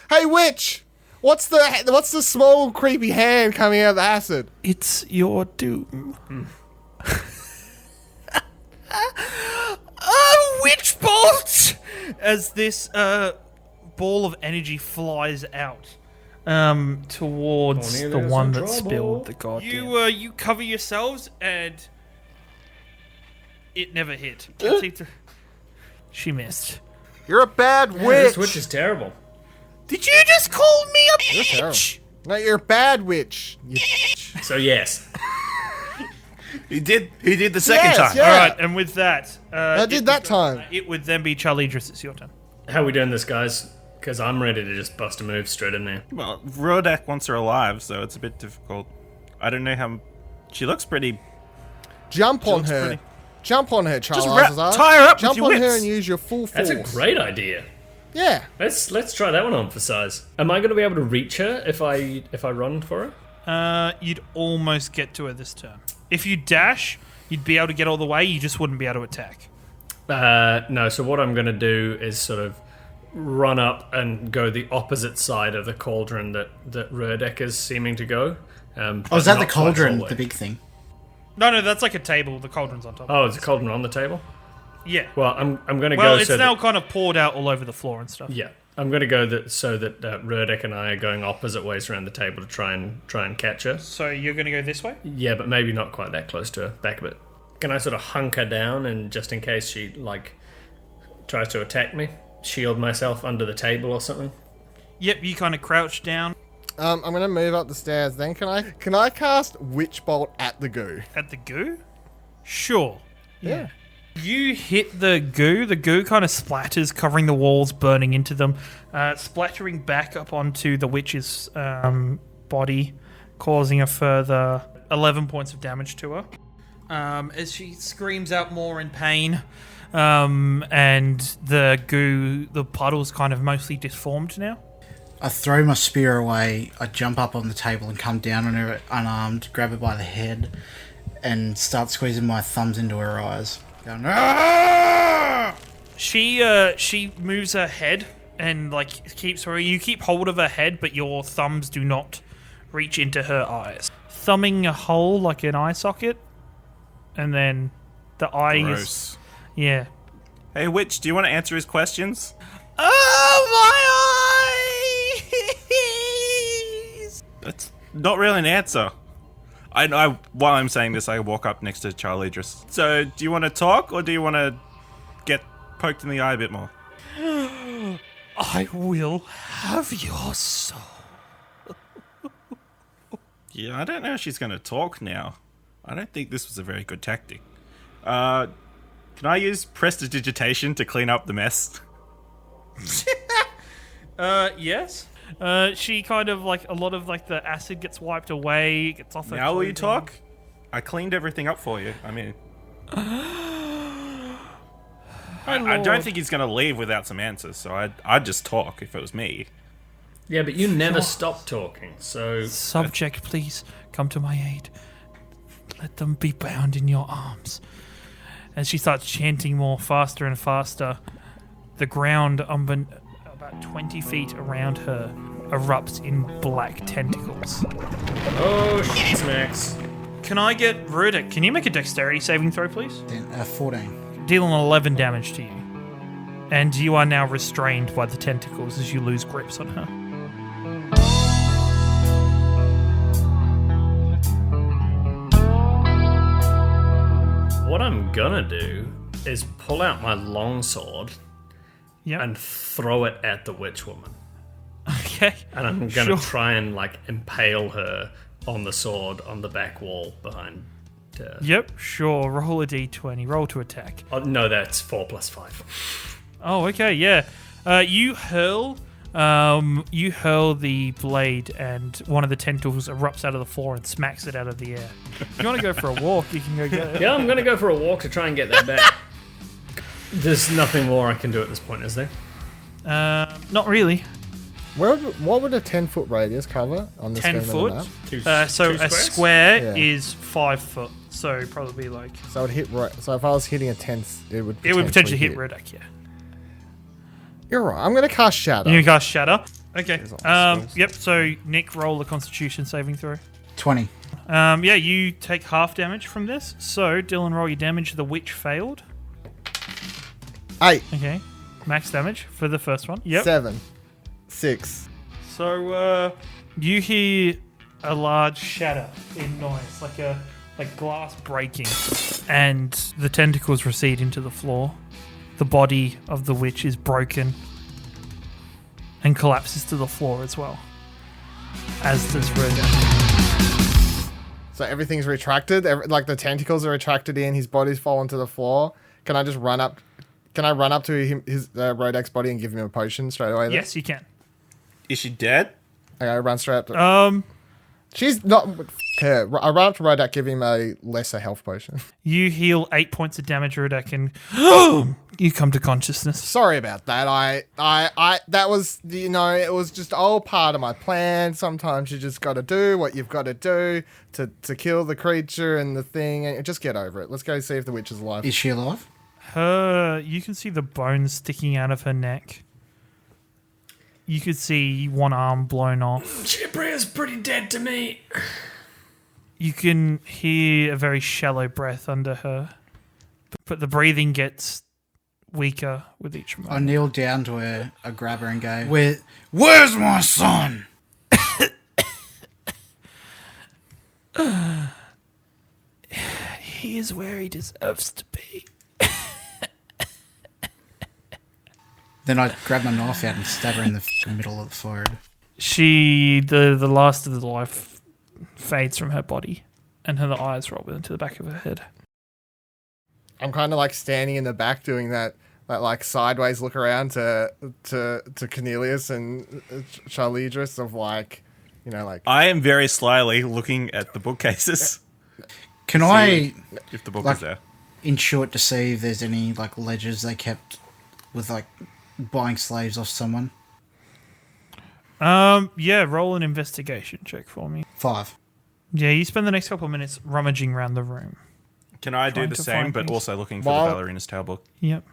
Speaker 4: Hey, witch! What's the small creepy hand coming out of the acid?
Speaker 1: It's your doom. A witch bolt! As this ball of energy flies out towards the
Speaker 3: Cornelius
Speaker 1: one
Speaker 3: in
Speaker 1: that
Speaker 3: trouble.
Speaker 1: spilled the goddamn. You cover yourselves and it never hit. She missed.
Speaker 4: You're a bad
Speaker 3: Yeah,
Speaker 4: witch.
Speaker 3: this witch is terrible.
Speaker 1: Did you just call me a
Speaker 4: You're terrible.
Speaker 1: bitch?
Speaker 4: No, you're a bad witch. You bitch.
Speaker 3: So yes,
Speaker 2: He did the second
Speaker 4: Yes,
Speaker 2: time.
Speaker 4: yeah.
Speaker 1: All right, and with that,
Speaker 4: I did that time.
Speaker 1: It would then be Charlidros. It's your turn.
Speaker 3: how are we doing this, guys? Because I'm ready to just bust a move straight in there.
Speaker 2: Well, Rodek wants her alive, so it's a bit difficult. I don't know how. She looks pretty.
Speaker 4: Jump on
Speaker 2: looks
Speaker 4: her.
Speaker 2: pretty-
Speaker 4: Jump on her,
Speaker 2: Just
Speaker 4: Charles.
Speaker 2: tie her up
Speaker 4: Jump
Speaker 2: with your
Speaker 4: on
Speaker 2: whips.
Speaker 4: her and use your full force.
Speaker 3: That's a great idea.
Speaker 4: Yeah.
Speaker 3: Let's try that one on for size. Am I going to be able to reach her if I run for her?
Speaker 1: You'd almost get to her this turn. If you dash, you'd be able to get all the way. You just wouldn't be able to attack.
Speaker 3: No. So what I'm going to do is sort of run up and go the opposite side of the cauldron that Rurdek is seeming to go.
Speaker 5: Oh,
Speaker 3: but
Speaker 5: is that
Speaker 3: not
Speaker 5: the
Speaker 3: quite
Speaker 5: cauldron,
Speaker 3: full
Speaker 5: the
Speaker 3: way.
Speaker 5: big thing?
Speaker 1: No, that's like a table. The cauldron's on top.
Speaker 3: Oh, is the cauldron on the table?
Speaker 1: Yeah.
Speaker 3: Well, I'm going to
Speaker 1: Well,
Speaker 3: go.
Speaker 1: it's
Speaker 3: so
Speaker 1: now
Speaker 3: that,
Speaker 1: kind of poured out all over the floor and stuff.
Speaker 3: yeah, I'm going to go so that Rurdek and I are going opposite ways around the table to try and catch her.
Speaker 1: So you're going to go this way?
Speaker 3: Yeah, but maybe not quite that close to her. Back a bit. Can I sort of hunker down and just in case she tries to attack me, shield myself under the table or something?
Speaker 1: Yep, you kind of crouch down
Speaker 4: I'm gonna move up the stairs. Then can I cast Witch Bolt at the goo?
Speaker 1: at the goo. Sure.
Speaker 4: Yeah.
Speaker 1: You hit the goo. The goo kind of splatters, covering the walls, burning into them, splattering back up onto the witch's body, causing a further 11 points of damage to her. As she screams out more in pain, and the puddle's kind of mostly deformed now.
Speaker 5: I throw my spear away, I jump up on the table and come down on her unarmed, grab her by the head, and start squeezing my thumbs into her eyes. Going, "Ah!"
Speaker 1: She moves her head and keeps her. You keep hold of her head, but your thumbs do not reach into her eyes. Thumbing a hole like an eye socket, and then the eye is
Speaker 2: Gross.
Speaker 1: yeah.
Speaker 2: Hey, witch, do you want to answer his questions?
Speaker 1: Oh my eyes!
Speaker 2: That's not really an answer. While I'm saying this, I walk up next to Charlidros. So, do you want to talk, or do you want to get poked in the eye a bit more?
Speaker 1: I will have your soul.
Speaker 2: Yeah, I don't know if she's going to talk now. I don't think this was a very good tactic. Can I use prestidigitation to clean up the mess?
Speaker 1: Yes. She kind of a lot of the acid gets wiped away, gets off her
Speaker 2: Now will you
Speaker 1: clothing.
Speaker 2: talk? I cleaned everything up for you. I mean, I don't think he's going to leave without some answers, so I'd just talk if it was me.
Speaker 3: Yeah, but you never stop talking, so...
Speaker 1: Subject, please come to my aid. Let them be bound in your arms. As she starts chanting more faster and faster, the ground about 20 feet around her erupts in black tentacles.
Speaker 3: Oh, shit, smacks.
Speaker 1: Can I get Rudek? Can you make a dexterity saving throw, please?
Speaker 5: Then, 14.
Speaker 1: dealing 11 damage to you. And you are now restrained by the tentacles as you lose grips on her.
Speaker 3: What I'm gonna do is pull out my longsword
Speaker 1: Yep.
Speaker 3: and throw it at the witch woman.
Speaker 1: Okay.
Speaker 3: And I'm gonna
Speaker 1: Sure.
Speaker 3: try and like impale her on the sword on the back wall behind her.
Speaker 1: Yep, sure. Roll a d20. Roll to attack.
Speaker 3: Oh, no, that's 4 + 5.
Speaker 1: Oh, okay, yeah. You hurl the blade, and one of the tentacles erupts out of the floor and smacks it out of the air. If you want to go for a walk, you can go get it.
Speaker 3: Yeah, I'm gonna go for a walk to try and get that back. There's nothing more I can do at this point, is there?
Speaker 1: Not really.
Speaker 4: What would a 10-foot radius cover on this
Speaker 1: 10
Speaker 4: game
Speaker 1: foot.
Speaker 4: map?
Speaker 1: So
Speaker 3: two
Speaker 1: a
Speaker 3: squares?
Speaker 1: square
Speaker 4: Yeah.
Speaker 1: is 5 foot. So probably like
Speaker 4: So it hit right. So if I was hitting a 10, it would
Speaker 1: potentially hit Rodak, yeah.
Speaker 4: You're right. I'm gonna cast Shadow.
Speaker 1: You can cast Shatter. Okay.
Speaker 4: These are my skills.
Speaker 1: Yep. So Nick, roll the Constitution saving throw.
Speaker 5: 20.
Speaker 1: Yeah, you take half damage from this. So Dylan, roll your damage. The witch failed.
Speaker 4: 8,
Speaker 1: Okay. Max damage for the first one. Yep.
Speaker 4: 7, 6.
Speaker 1: So you hear a large shatter in noise, like glass breaking, and the tentacles recede into the floor. The body of the witch is broken and collapses to the floor as well, as does Rodak.
Speaker 4: So everything's retracted. Like the tentacles are retracted in. His body's fallen to the floor. Can I just run up? Can I run up to his Rodak's body and give him a potion straight away? Then?
Speaker 1: Yes, you can.
Speaker 2: Is she dead?
Speaker 4: Okay, I run straight up to She's not... her. I run up to Rodak, give him a lesser health potion.
Speaker 1: You heal 8 points of damage, Rodak, and you come to consciousness.
Speaker 4: Sorry about that. That was, it was just all part of my plan. Sometimes you just got to do what you've got to do to kill the creature and the thing, and just get over it. Let's go see if the witch is alive.
Speaker 5: Is she alive?
Speaker 1: You can see the bones sticking out of her neck. You could see one arm blown off.
Speaker 3: Chibria's pretty dead to me.
Speaker 1: You can hear a very shallow breath under her, but the breathing gets weaker with each
Speaker 5: I
Speaker 1: moment.
Speaker 5: kneel down to her, I grab her and go, Where's my son?
Speaker 1: He is where he deserves to be.
Speaker 5: Then I grab my knife out and stab her in the middle of the forehead.
Speaker 1: The last of the life fades from her body, and her eyes roll into the back of her head.
Speaker 4: I'm kind of like standing in the back doing that like sideways look around to Cornelius and Charlidros of like, like...
Speaker 2: I am very slyly looking at the bookcases.
Speaker 5: Can I,
Speaker 2: If the book
Speaker 5: like,
Speaker 2: is there.
Speaker 5: in short, to see if there's any like ledgers they kept with like buying slaves off someone?
Speaker 1: Yeah, roll an investigation check for me.
Speaker 5: 5.
Speaker 1: Yeah, you spend the next couple of minutes rummaging around the room.
Speaker 2: Can I do
Speaker 1: trying
Speaker 2: the
Speaker 1: to
Speaker 2: same,
Speaker 1: find
Speaker 2: but
Speaker 1: things.
Speaker 2: also looking for
Speaker 4: While-
Speaker 2: the ballerina's tale book?
Speaker 1: Yep.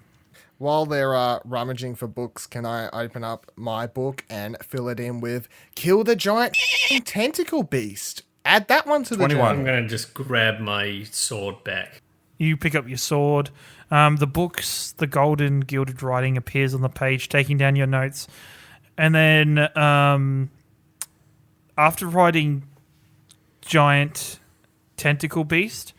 Speaker 4: While they're rummaging for books, can I open up my book and fill it in with Kill the Giant Tentacle Beast? Add that one to the
Speaker 2: 21.
Speaker 3: I'm
Speaker 4: journal.
Speaker 3: going to just grab my sword back.
Speaker 1: You pick up your sword. The books, the golden gilded writing appears on the page, taking down your notes. And then after writing giant tentacle beast,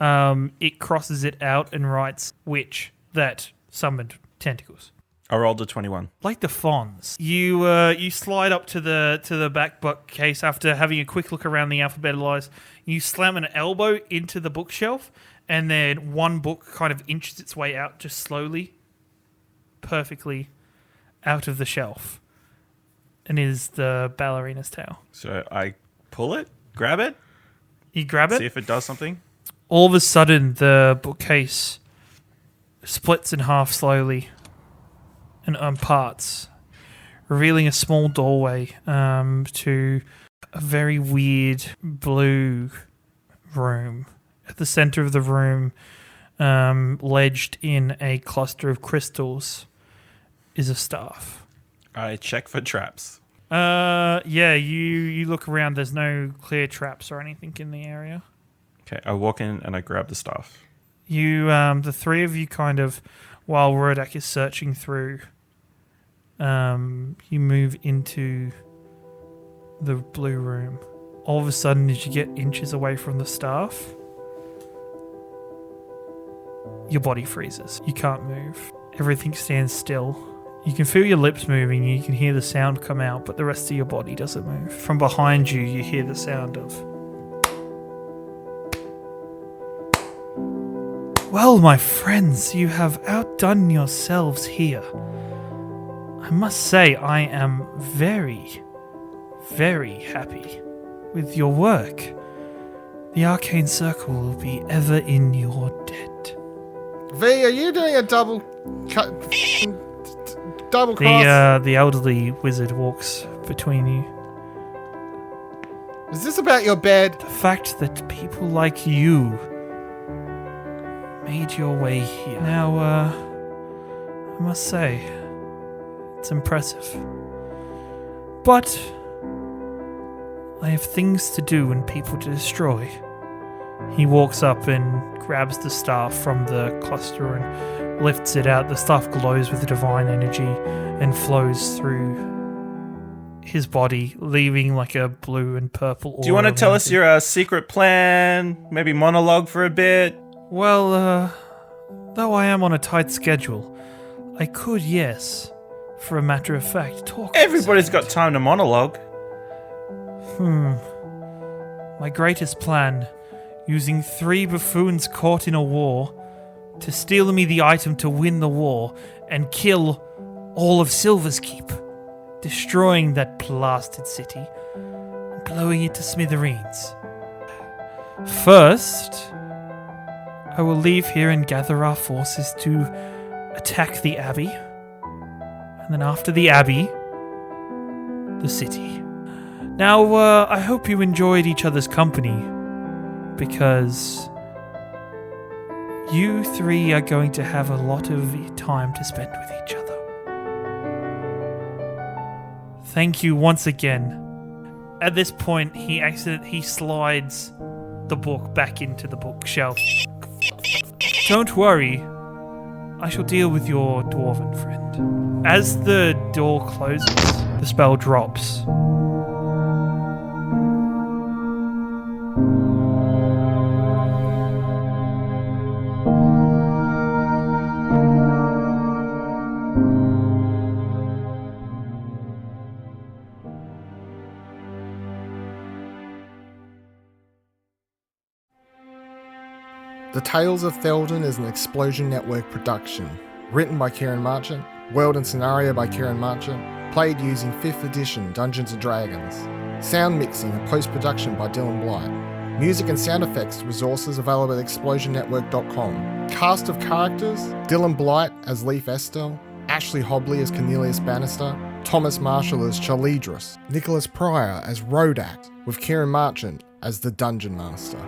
Speaker 1: it crosses it out and writes witch that summoned tentacles.
Speaker 2: I rolled a 21.
Speaker 1: Like the Fonz. You slide up to the back bookcase after having a quick look around the alphabetized. You slam an elbow into the bookshelf, and then one book kind of inches its way out, just slowly, perfectly, out of the shelf, and is the ballerina's tale.
Speaker 2: So I pull it, grab it,
Speaker 1: You grab
Speaker 2: see
Speaker 1: it.
Speaker 2: if it does something.
Speaker 1: All of a sudden, the bookcase splits in half slowly and parts, revealing a small doorway to a very weird blue room. At the center of the room, ledged in a cluster of crystals, is a staff.
Speaker 2: I check for traps.
Speaker 1: Yeah, you look around. There's no clear traps or anything in the area.
Speaker 2: Okay, I walk in and I grab the staff.
Speaker 1: You, the three of you kind of, while Rodak is searching through, you move into the blue room. All of a sudden, as you get inches away from the staff, your body freezes. You can't move. Everything stands still. You can feel your lips moving, you can hear the sound come out, but the rest of your body doesn't move. From behind you, you hear the sound of... Well, my friends, you have outdone yourselves here. I must say I am very, very happy with your work. The Arcane Circle will be ever in your debt.
Speaker 4: V, are you doing a double cross?
Speaker 1: The elderly wizard walks between you.
Speaker 4: Is this about your bed?
Speaker 1: The fact that people like you made your way here. Now, I must say, it's impressive. But I have things to do and people to destroy. He walks up and grabs the staff from the cluster and lifts it out. The staff glows with divine energy and flows through his body, leaving like a blue and purple aura.
Speaker 2: Do you want to tell us your secret plan? Maybe monologue for a bit?
Speaker 1: Well, though I am on a tight schedule, I could, yes, for a matter of fact, talk.
Speaker 2: Everybody's got time to monologue.
Speaker 1: My greatest plan, using 3 buffoons caught in a war to steal me the item to win the war and kill all of Silver's Keep, destroying that blasted city and blowing it to smithereens. First, I will leave here and gather our forces to attack the Abbey, and then after the Abbey, the city. Now, I hope you enjoyed each other's company, because you 3 are going to have a lot of time to spend with each other. Thank you once again. At this point, he slides the book back into the bookshelf. Don't worry, I shall deal with your dwarven friend. As the door closes, the spell drops.
Speaker 4: The Tales of Theldan is an Explosion Network production. Written by Kieran Marchant, world and scenario by Kieran Marchant, played using 5th edition Dungeons & Dragons. Sound mixing and post-production by Dylan Blight. Music and sound effects resources available at explosionnetwork.com. Cast of characters: Dylan Blight as Lief Estelle, Ashley Hobley as Cornelius Bannister, Thomas Marshall as Charlidros, Nicholas Pryor as Rodak, with Kieran Marchant as the Dungeon Master.